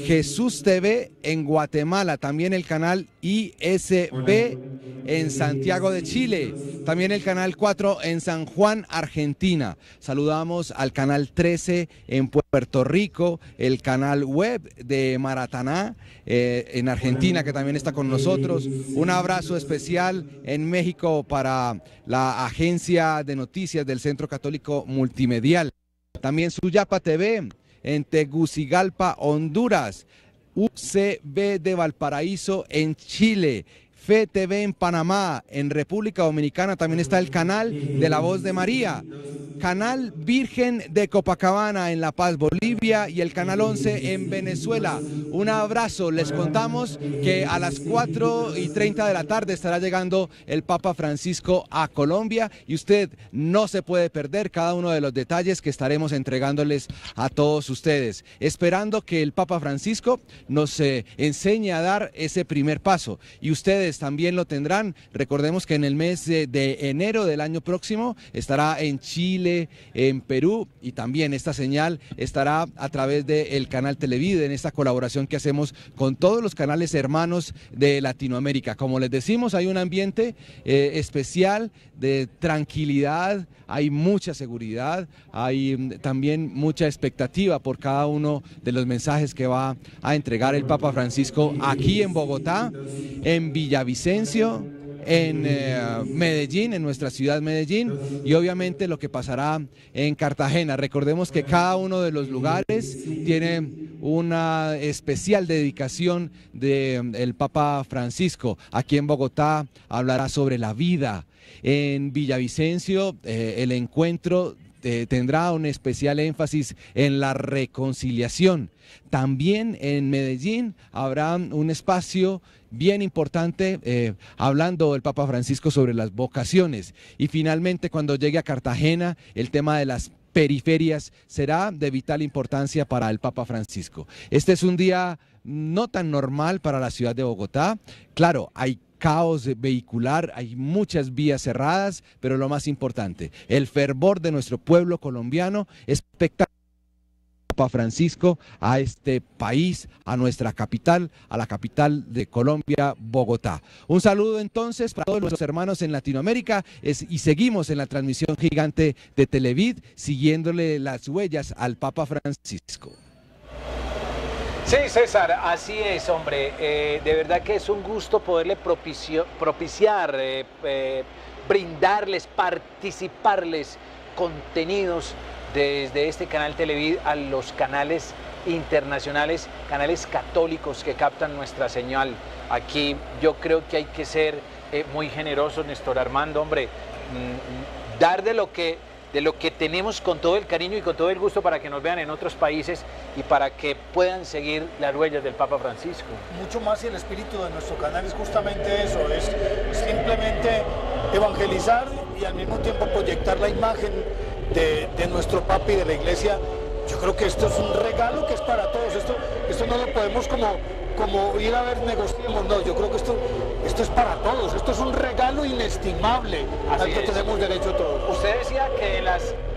Jesús TV en Guatemala, también el canal ISB en Santiago de Chile, también el canal 4 en San Juan, Argentina. Saludamos al canal 13 en Puerto Rico, el canal web de Marataná en Argentina, que también está con nosotros. Un abrazo especial en México para la agencia de noticias del Centro Católico Multimedial. También Suyapa TV en Tegucigalpa, Honduras. UCB de Valparaíso en Chile. Fe TV en Panamá, en República Dominicana también está el canal de La Voz de María. Canal Virgen de Copacabana en La Paz, Bolivia, y el Canal 11 en Venezuela. Un abrazo. Les contamos que a las 4:30 de la tarde estará llegando el Papa Francisco a Colombia y usted no se puede perder cada uno de los detalles que estaremos entregándoles a todos ustedes, esperando que el Papa Francisco nos enseñe a dar ese primer paso, y ustedes también lo tendrán. Recordemos que en el mes de enero del año próximo estará en Chile, en Perú, y también esta señal estará a través del canal Televide, en esta colaboración que hacemos con todos los canales hermanos de Latinoamérica. Como les decimos, hay un ambiente especial de tranquilidad, hay mucha seguridad, hay también mucha expectativa por cada uno de los mensajes que va a entregar el Papa Francisco aquí en Bogotá, en Villavicencio, en Medellín, en nuestra ciudad Medellín, y obviamente lo que pasará en Cartagena. Recordemos que cada uno de los lugares tiene una especial dedicación del Papa Francisco. Aquí en Bogotá hablará sobre la vida. En Villavicencio el encuentro tendrá un especial énfasis en la reconciliación. También en Medellín habrá un espacio bien importante hablando el Papa Francisco sobre las vocaciones. Y finalmente, cuando llegue a Cartagena, el tema de las periferias será de vital importancia para el Papa Francisco. Este es un día no tan normal para la ciudad de Bogotá. Claro, hay caos vehicular, hay muchas vías cerradas, pero lo más importante, el fervor de nuestro pueblo colombiano espectacular. Papa Francisco a este país, a nuestra capital, a la capital de Colombia, Bogotá. Un saludo entonces para todos nuestros hermanos en Latinoamérica y seguimos en la transmisión gigante de Televid, siguiéndole las huellas al Papa Francisco. Sí, César, así es, hombre. De verdad que es un gusto poderle propiciar, brindarles, participarles contenidos desde este canal Televid a los canales internacionales, canales católicos que captan nuestra señal. Aquí yo creo que hay que ser muy generosos, Néstor Armando, hombre, dar de lo que tenemos con todo el cariño y con todo el gusto para que nos vean en otros países y para que puedan seguir las huellas del Papa Francisco. Mucho más, y el espíritu de nuestro canal es justamente eso, es simplemente evangelizar y al mismo tiempo proyectar la imagen de nuestro Papa y de la Iglesia. Yo creo que esto es un regalo que es para todos. Esto no lo podemos como ir a ver, negociemos, no, yo creo que esto es para todos, esto es un regalo inestimable al que tenemos derecho todos. Usted decía que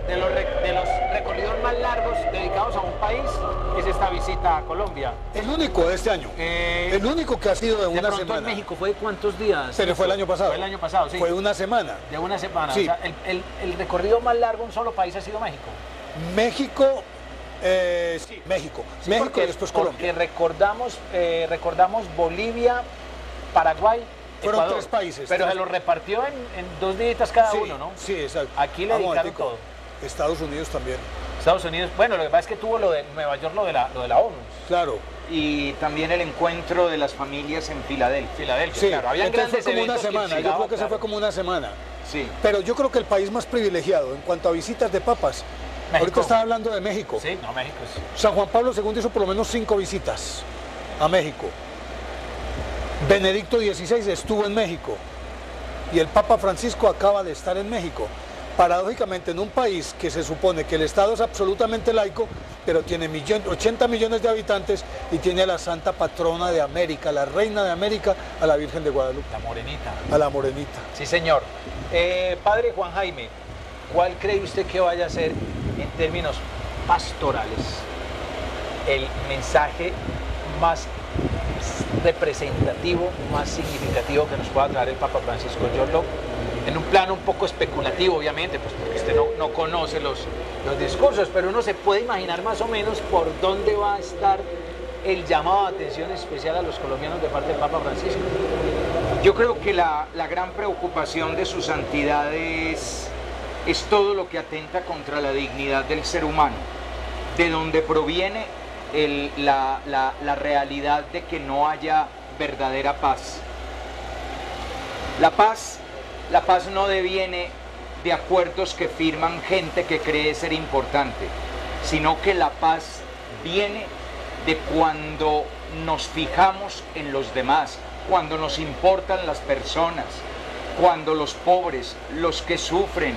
de los recorridos más largos dedicados a un país es esta visita a Colombia. El único de este año, el único que ha sido de una semana. En México fue ¿cuántos días? Pero fue el año pasado. Fue el año pasado, sí. Fue una semana. De una semana, sí. O sea, el recorrido más largo en un solo país ha sido México. México. Sí, México. Sí, México y después Colombia. Porque recordamos Bolivia, Paraguay, fueron Ecuador, 3 países. Pero se los repartió en 2 días cada uno, ¿no? Sí, exacto. Aquí le dedicaron todo. Estados Unidos también. Estados Unidos, bueno, lo que pasa es que tuvo lo de Nueva York, lo de la ONU. Claro. Y también el encuentro de las familias en Filadelfia. Sí, claro. Habían entonces grandes fue como una eventos semana, yo creo que se fue como una semana. Sí. Pero yo creo que el país más privilegiado en cuanto a visitas de papas, México. Ahorita estaba hablando de México. Sí, no, México es... San Juan Pablo II hizo por lo menos 5 visitas a México. Benedicto XVI estuvo en México. Y el Papa Francisco acaba de estar en México. Paradójicamente, en un país que se supone que el Estado es absolutamente laico, pero tiene 80 millones de habitantes y tiene a la santa patrona de América, la reina de América, a la Virgen de Guadalupe. La morenita. A la morenita. Sí, señor. Padre Juan Jaime, ¿cuál cree usted que vaya a ser, en términos pastorales, el mensaje más representativo, más significativo que nos pueda traer el Papa Francisco? Yo en un plano un poco especulativo, obviamente, pues porque usted no conoce los discursos, pero uno se puede imaginar más o menos por dónde va a estar el llamado de atención especial a los colombianos de parte del Papa Francisco. Yo creo que la gran preocupación de su santidad es todo lo que atenta contra la dignidad del ser humano, de donde proviene la realidad de que no haya verdadera paz. La paz no deviene de acuerdos que firman gente que cree ser importante, sino que la paz viene de cuando nos fijamos en los demás, cuando nos importan las personas, cuando los pobres, los que sufren,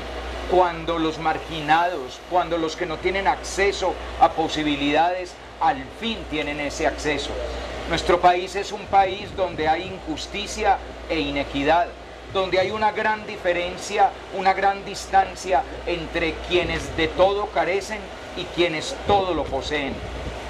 cuando los marginados, cuando los que no tienen acceso a posibilidades, al fin tienen ese acceso. Nuestro país es un país donde hay injusticia e inequidad, donde hay una gran diferencia, una gran distancia entre quienes de todo carecen y quienes todo lo poseen.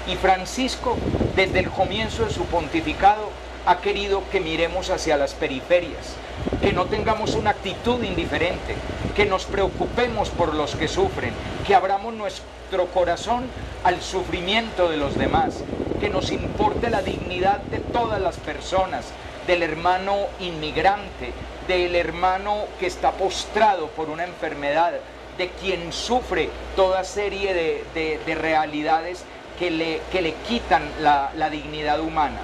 Y Francisco, desde el comienzo de su pontificado, ha querido que miremos hacia las periferias, que no tengamos una actitud indiferente, que nos preocupemos por los que sufren, que abramos nuestro corazón al sufrimiento de los demás, que nos importe la dignidad de todas las personas, del hermano inmigrante, del hermano que está postrado por una enfermedad, de quien sufre toda serie de realidades que le quitan la dignidad humana.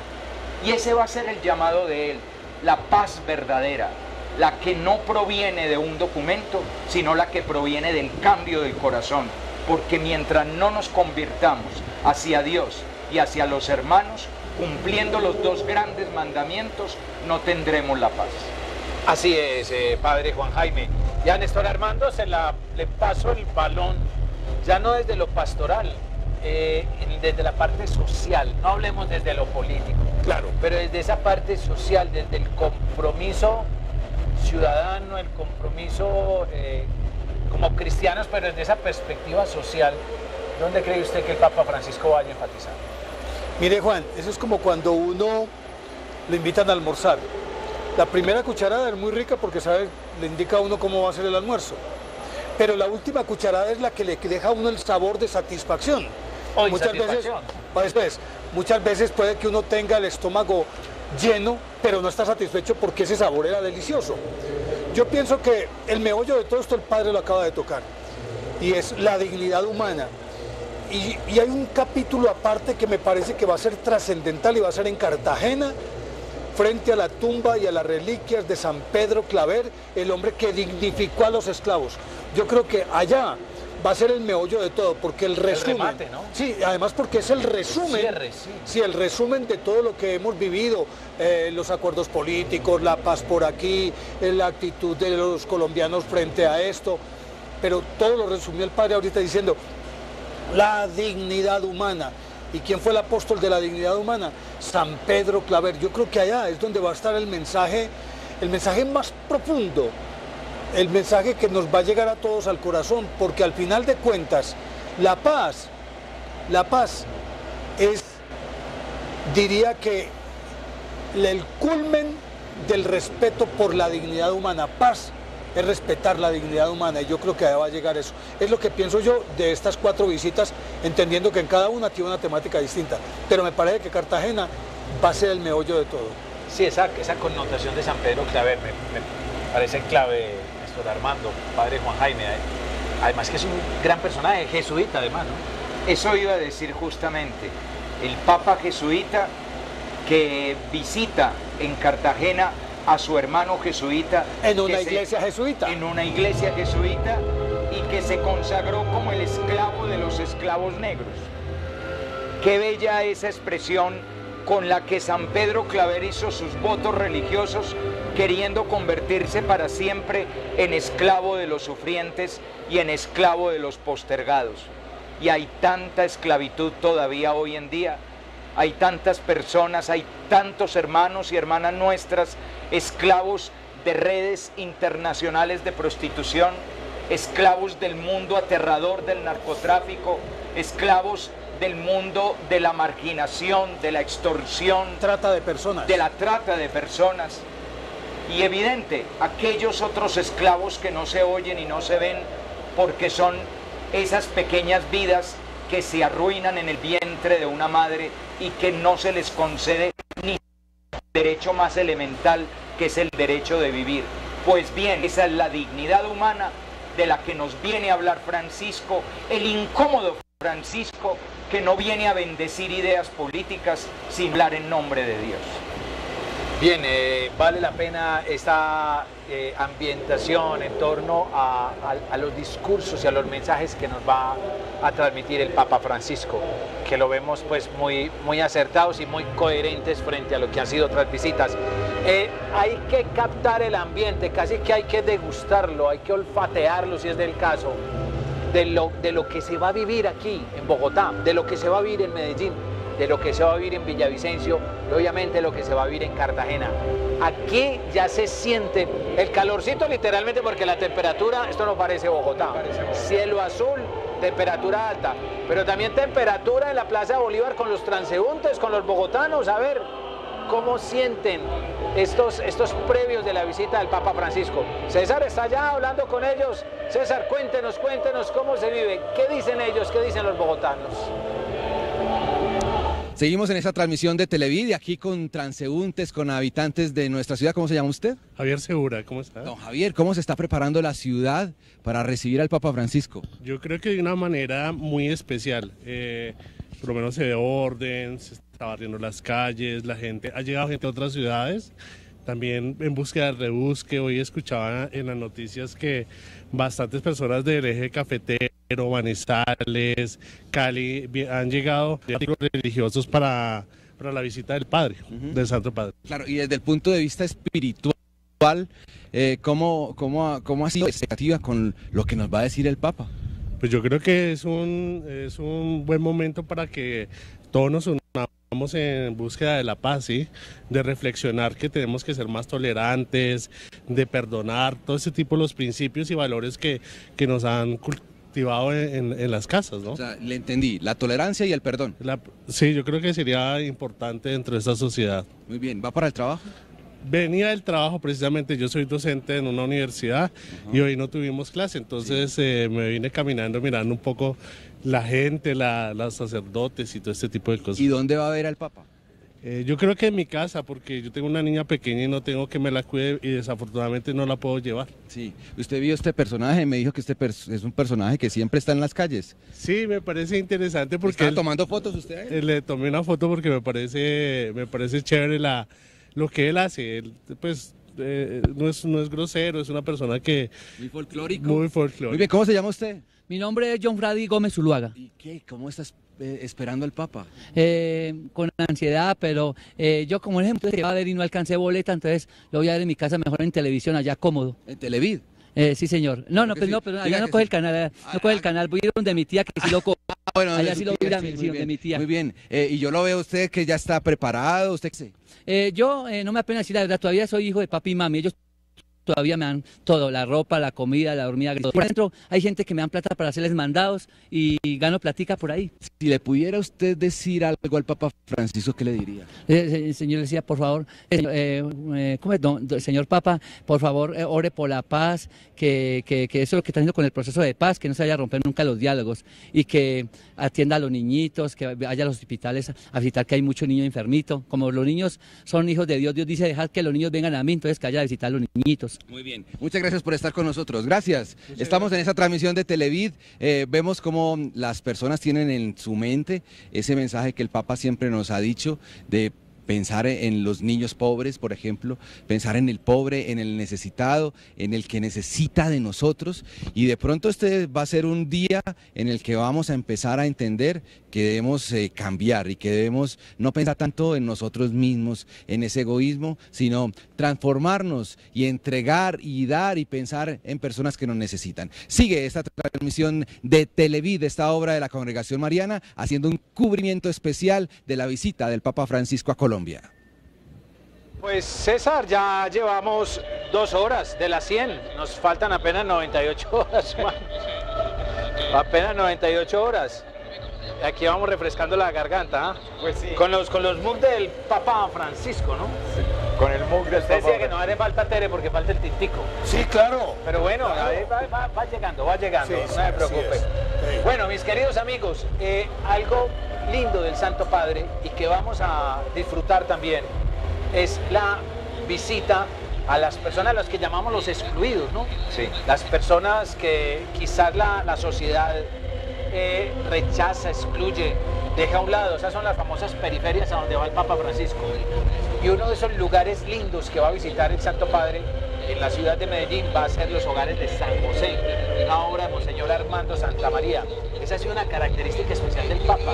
Y ese va a ser el llamado de él, la paz verdadera, la que no proviene de un documento, sino la que proviene del cambio del corazón. Porque mientras no nos convirtamos hacia Dios y hacia los hermanos, cumpliendo los dos grandes mandamientos, no tendremos la paz. Así es, padre Juan Jaime. Ya Néstor Armando le paso el balón, ya no desde lo pastoral, desde la parte social, no hablemos desde lo político, claro, pero desde esa parte social, desde el compromiso ciudadano, el compromiso como cristianos, pero desde esa perspectiva social, ¿dónde cree usted que el Papa Francisco vaya a enfatizar? Mire, Juan, eso es como cuando uno le invitan a almorzar. La primera cucharada es muy rica porque le indica a uno cómo va a ser el almuerzo, pero la última cucharada es la que le deja a uno el sabor de satisfacción. Muchas veces puede que uno tenga el estómago lleno, pero no está satisfecho porque ese sabor era delicioso. Yo pienso que el meollo de todo esto el padre lo acaba de tocar, y es la dignidad humana. Y hay un capítulo aparte que me parece que va a ser trascendental, y va a ser en Cartagena, frente a la tumba y a las reliquias de San Pedro Claver, el hombre que dignificó a los esclavos. Yo creo que allá va a ser el meollo de todo, porque el resumen, el remate, ¿no? Sí, además porque es el resumen, sí, el resumen de todo lo que hemos vivido, los acuerdos políticos, la paz por aquí, la actitud de los colombianos frente a esto, pero todo lo resumió el padre ahorita diciendo la dignidad humana. ¿Y quién fue el apóstol de la dignidad humana? San Pedro Claver. Yo creo que allá es donde va a estar el mensaje más profundo, el mensaje que nos va a llegar a todos al corazón, porque al final de cuentas, la paz es, diría que, el culmen del respeto por la dignidad humana. Paz es respetar la dignidad humana, y yo creo que allá va a llegar eso. Es lo que pienso yo de estas 4 visitas, entendiendo que en cada una tiene una temática distinta, pero me parece que Cartagena va a ser el meollo de todo. Sí, esa connotación de San Pedro Claver me parece clave, Néstor Armando, padre Juan Jaime, además que es un gran personaje, jesuita además, ¿no? Eso iba a decir justamente, el Papa jesuita que visita en Cartagena a su hermano jesuita. En una iglesia jesuita. En una iglesia jesuita, y que se consagró como el esclavo de los esclavos negros. Qué bella esa expresión con la que San Pedro Claver hizo sus votos religiosos, queriendo convertirse para siempre en esclavo de los sufrientes y en esclavo de los postergados. Y hay tanta esclavitud todavía hoy en día. Hay tantas personas, hay tantos hermanos y hermanas nuestras, esclavos de redes internacionales de prostitución, esclavos del mundo aterrador del narcotráfico, esclavos del mundo de la marginación, de la extorsión, trata de personas. De la trata de personas. Y evidente, aquellos otros esclavos que no se oyen y no se ven, porque son esas pequeñas vidas que se arruinan en el vientre de una madre y que no se les concede ni el derecho más elemental, que es el derecho de vivir. Pues bien, esa es la dignidad humana de la que nos viene a hablar Francisco, el incómodo Francisco, que no viene a bendecir ideas políticas, sin hablar en nombre de Dios. Bien, vale la pena esta ambientación en torno a los discursos y a los mensajes que nos va a transmitir el Papa Francisco, que lo vemos pues muy acertados y muy coherentes frente a lo que han sido otras visitas. Hay que captar el ambiente, casi que hay que degustarlo, hay que olfatearlo si es del caso, de lo que se va a vivir aquí en Bogotá, de lo que se va a vivir en Medellín, de lo que se va a vivir en Villavicencio y obviamente lo que se va a vivir en Cartagena. Aquí ya se siente el calorcito literalmente porque la temperatura, esto no parece Bogotá, cielo azul, temperatura alta, pero también temperatura en la Plaza de Bolívar con los transeúntes, con los bogotanos, a ver cómo sienten estos previos de la visita del Papa Francisco. César está allá hablando con ellos. César, cuéntenos cómo se vive, qué dicen ellos, qué dicen los bogotanos. Seguimos en esta transmisión de Televid, aquí con transeúntes, con habitantes de nuestra ciudad. ¿Cómo se llama usted? Javier Segura, ¿cómo está? Don Javier, ¿cómo se está preparando la ciudad para recibir al Papa Francisco? Yo creo que de una manera muy especial. Por lo menos se ve orden, se está barriendo las calles, ha llegado gente de otras ciudades, también en búsqueda de rebusque. Hoy escuchaba en las noticias que bastantes personas del eje cafetero, Manizales, Cali, han llegado religiosos para la visita del Padre, del Santo Padre. Claro, y desde el punto de vista espiritual, ¿cómo ha sido la expectativa con lo que nos va a decir el Papa? Pues yo creo que es un buen momento para que todos nos unamos en búsqueda de la paz, ¿sí? De reflexionar que tenemos que ser más tolerantes, de perdonar, todo ese tipo de los principios y valores que nos han cultivado en las casas, ¿no? O sea, le entendí, la tolerancia y el perdón. Sí, yo creo que sería importante dentro de esta sociedad. Muy bien, ¿va para el trabajo? Venía del trabajo precisamente, yo soy docente en una universidad y hoy no tuvimos clase, entonces me vine caminando mirando un poco la gente, los sacerdotes y todo este tipo de cosas. ¿Y dónde va a ver al Papa? Yo creo que en mi casa, porque yo tengo una niña pequeña y no tengo que me la cuide y desafortunadamente no la puedo llevar. Sí, usted vio este personaje, me dijo que es un personaje que siempre está en las calles. Sí, me parece interesante porque... ¿Está tomando fotos usted? Le tomé una foto porque me parece chévere lo que él hace. Él, pues no es grosero, es una persona que... Muy folclórico. Muy folclórico. Muy bien, ¿cómo se llama usted? Mi nombre es John Fradi Gómez Zuluaga. ¿Y qué? ¿Cómo estás esperando al Papa? Con ansiedad, pero yo como ejemplo que va a ver y no alcancé boleta, entonces lo voy a ver en mi casa mejor en televisión, allá cómodo. ¿En Televid? Sí, señor. No, pero allá no coge el canal, no coge el canal, voy a ir donde mi tía que sí lo coge. Bueno, allá sí lo voy a ir de mi tía. Muy bien, y yo lo veo usted que ya está preparado, ¿usted qué sé? Yo no me apena decir la verdad, todavía soy hijo de papi y mami, ellos todavía me dan todo, la ropa, la comida, la dormida. Por dentro hay gente que me dan plata para hacerles mandados y gano platica por ahí. Si le pudiera usted decir algo al Papa Francisco, ¿qué le diría? Señor decía, por favor, señor Papa, por favor, ore por la paz, que eso es lo que está haciendo con el proceso de paz, que no se vaya a romper nunca los diálogos y que atienda a los niñitos, que vaya a los hospitales a visitar que hay muchos niños enfermitos. Como los niños son hijos de Dios, Dios dice, dejad que los niños vengan a mí, entonces que vaya a visitar a los niñitos. Muy bien, muchas gracias por estar con nosotros, gracias. Estamos en esta transmisión de Televid, vemos cómo las personas tienen en su mente ese mensaje que el Papa siempre nos ha dicho de pensar en los niños pobres, por ejemplo, pensar en el pobre, en el necesitado, en el que necesita de nosotros, y de pronto este va a ser un día en el que vamos a empezar a entender que debemos cambiar y que debemos no pensar tanto en nosotros mismos, en ese egoísmo, sino transformarnos y entregar y dar y pensar en personas que nos necesitan. Sigue esta transmisión de Televid, esta obra de la Congregación Mariana, haciendo un cubrimiento especial de la visita del Papa Francisco a Colombia. Pues César, ya llevamos 2 horas de las 100, nos faltan apenas 98 horas, man. Apenas 98 horas. Aquí vamos refrescando la garganta, ¿eh? Pues sí. Con los mugs del Papa Francisco, ¿no? Sí. Con el mug del Papa. Decía que no hace falta Tere porque falta el tintico. Sí, claro. Pero bueno, claro. va llegando, sí, no se preocupe. Sí. Bueno, mis queridos amigos, algo lindo del Santo Padre y que vamos a disfrutar también es la visita a las personas a las que llamamos los excluidos, ¿no? Sí. Las personas que quizás la sociedad rechaza, excluye, deja a un lado. Esas son las famosas periferias a donde va el Papa Francisco. Y uno de esos lugares lindos que va a visitar el Santo Padre en la ciudad de Medellín va a ser los hogares de San José, una obra de Monseñor Armando Santamaría. Esa ha sido una característica especial del Papa.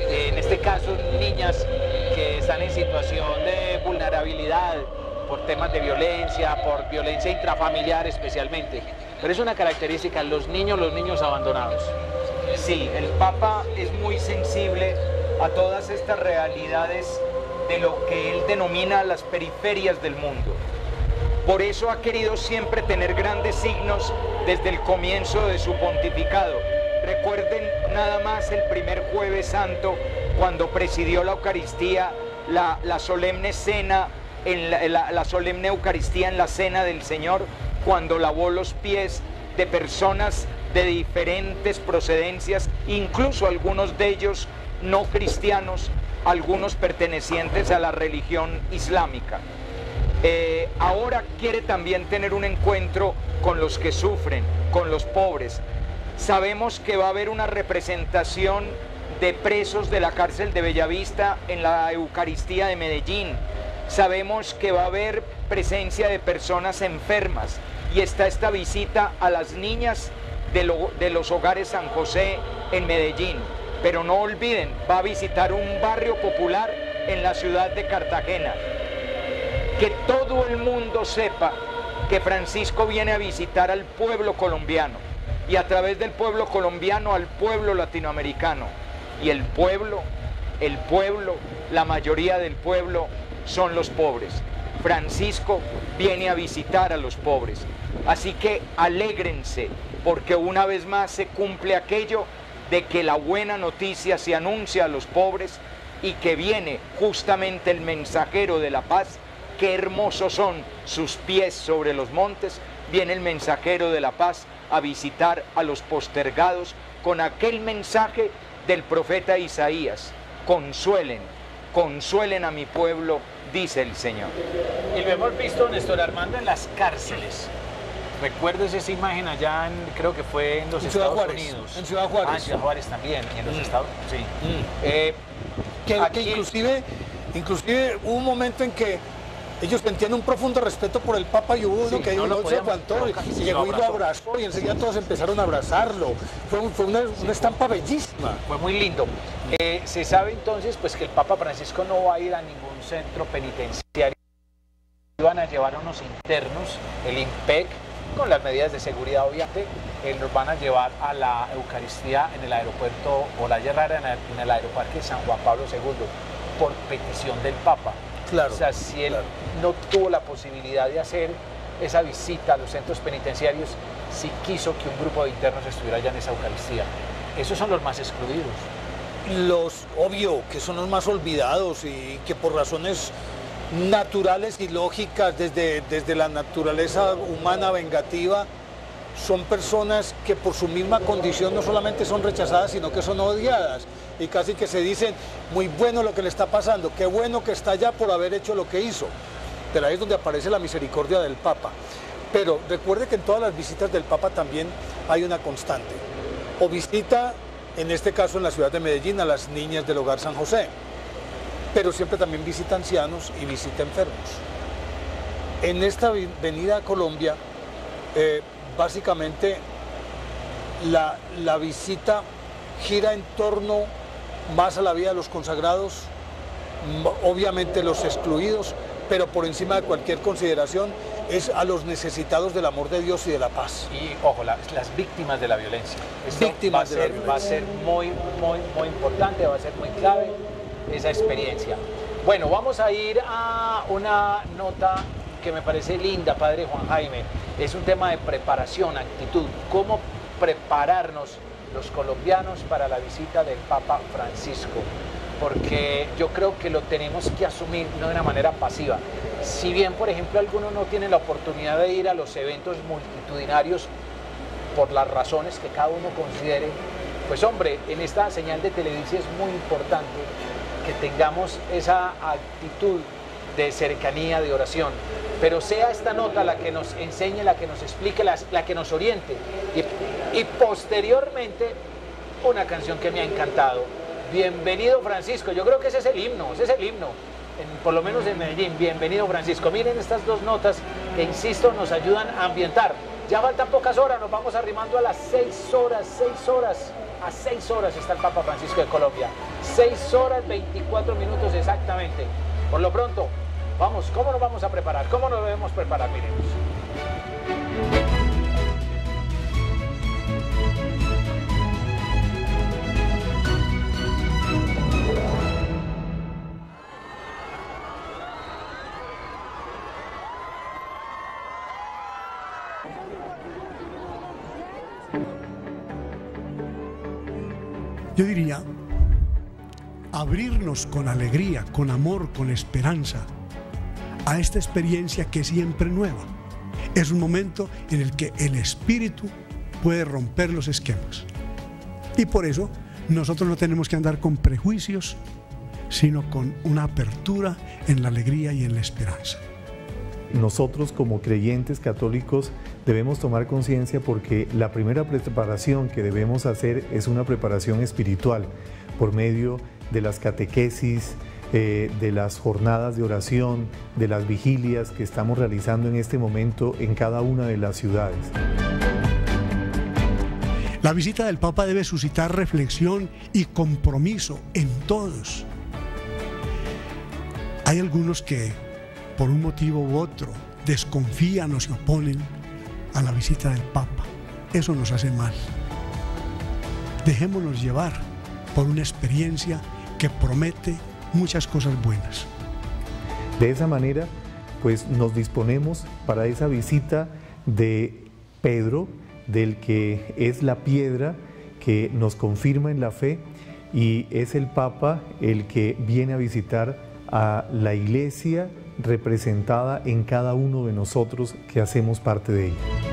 En este caso, niñas que están en situación de vulnerabilidad por temas de violencia, por violencia intrafamiliar especialmente. Pero es una característica, los niños abandonados. Sí, el Papa es muy sensible a todas estas realidades de lo que él denomina las periferias del mundo. Por eso ha querido siempre tener grandes signos desde el comienzo de su pontificado. Recuerden nada más el primer Jueves Santo, cuando presidió la Eucaristía, la solemne cena, la solemne Eucaristía en la Cena del Señor, cuando lavó los pies de personas de diferentes procedencias, incluso algunos de ellos no cristianos, algunos pertenecientes a la religión islámica. Ahora quiere también tener un encuentro con los que sufren, con los pobres. Sabemos que va a haber una representación de presos de la cárcel de Bellavista en la Eucaristía de Medellín. Sabemos que va a haber presencia de personas enfermas y está esta visita a las niñas de los hogares San José en Medellín. Pero no olviden, va a visitar un barrio popular en la ciudad de Cartagena. Que todo el mundo sepa que Francisco viene a visitar al pueblo colombiano y a través del pueblo colombiano al pueblo latinoamericano. Y el pueblo, la mayoría del pueblo son los pobres. Francisco viene a visitar a los pobres. Así que alégrense, porque una vez más se cumple aquello de que la buena noticia se anuncia a los pobres y que viene justamente el mensajero de la paz. Qué hermosos son sus pies sobre los montes. Viene el mensajero de la paz a visitar a los postergados con aquel mensaje del profeta Isaías. Consuelen, consuelen a mi pueblo, dice el Señor. Y lo hemos visto, Néstor Armando, en las cárceles. Recuerdo esa imagen allá, creo que fue en los Estados Unidos. En Ciudad Juárez. Ah, en Ciudad Juárez también, y en los Estados Unidos, sí. Que inclusive hubo un momento en que ellos sentían un profundo respeto por el Papa y hubo uno que no se aguantó y llegó y lo abrazó y enseguida todos empezaron a abrazarlo. Fue una estampa bellísima. Fue muy lindo. Se sabe entonces pues que el Papa Francisco no va a ir a ningún centro penitenciario. Van a llevar a unos internos, el IMPEC, con las medidas de seguridad obviamente, los van a llevar a la Eucaristía en el aeropuerto Olaya Herrera, en el aeroparque San Juan Pablo II, por petición del Papa. Claro, o sea, si él no tuvo la posibilidad de hacer esa visita a los centros penitenciarios, sí quiso que un grupo de internos estuviera allá en esa Eucaristía. Esos son los más excluidos. Obvio, que son los más olvidados y que por razones naturales y lógicas, desde la naturaleza humana vengativa, son personas que por su misma condición no solamente son rechazadas, sino que son odiadas. Y casi que se dicen, muy bueno lo que le está pasando, qué bueno que está allá por haber hecho lo que hizo. Pero ahí es donde aparece la misericordia del Papa. Pero recuerde que en todas las visitas del Papa también hay una constante. O visita, en este caso en la ciudad de Medellín, a las niñas del Hogar San José. Pero siempre también visita ancianos y visita enfermos. En esta venida a Colombia, básicamente la visita gira en torno más a la vida de los consagrados, obviamente los excluidos, pero por encima de cualquier consideración es a los necesitados del amor de Dios y de la paz. Y ojo, las víctimas de la violencia. Va a ser muy importante, va a ser muy clave esa experiencia. Bueno, vamos a ir a una nota que me parece linda, Padre Juan Jaime. Es un tema de preparación, actitud. ¿Cómo prepararnos los colombianos para la visita del Papa Francisco? Porque yo creo que lo tenemos que asumir no de una manera pasiva. Si bien, por ejemplo, algunos no tienen la oportunidad de ir a los eventos multitudinarios por las razones que cada uno considere, pues hombre, en esta señal de Televisa es muy importante que tengamos esa actitud de cercanía, de oración, pero sea esta nota la que nos enseñe, la que nos explique, la que nos oriente, y posteriormente una canción que me ha encantado, Bienvenido Francisco. Yo creo que ese es el himno, por lo menos en Medellín. Bienvenido, Francisco. Miren estas dos notas que, insisto, nos ayudan a ambientar. Ya faltan pocas horas, nos vamos arrimando a las 6 horas, 6 horas. A 6 horas está el Papa Francisco de Colombia. 6 horas 24 minutos exactamente. Por lo pronto, vamos, ¿cómo nos vamos a preparar? ¿Cómo nos debemos preparar? Miremos. Yo diría, abrirnos con alegría, con amor, con esperanza a esta experiencia que es siempre nueva. Es un momento en el que el espíritu puede romper los esquemas. Y por eso nosotros no tenemos que andar con prejuicios, sino con una apertura en la alegría y en la esperanza. Nosotros como creyentes católicos debemos tomar conciencia porque la primera preparación que debemos hacer es una preparación espiritual por medio de las catequesis, de las jornadas de oración, de las vigilias que estamos realizando en este momento en cada una de las ciudades. La visita del Papa debe suscitar reflexión y compromiso en todos. Hay algunos que, por un motivo u otro, desconfían o se oponen a la visita del Papa. Eso nos hace mal. Dejémonos llevar por una experiencia que promete muchas cosas buenas. De esa manera, pues nos disponemos para esa visita de Pedro, del que es la piedra que nos confirma en la fe, y es el Papa el que viene a visitar a la Iglesia representada en cada uno de nosotros que hacemos parte de ella.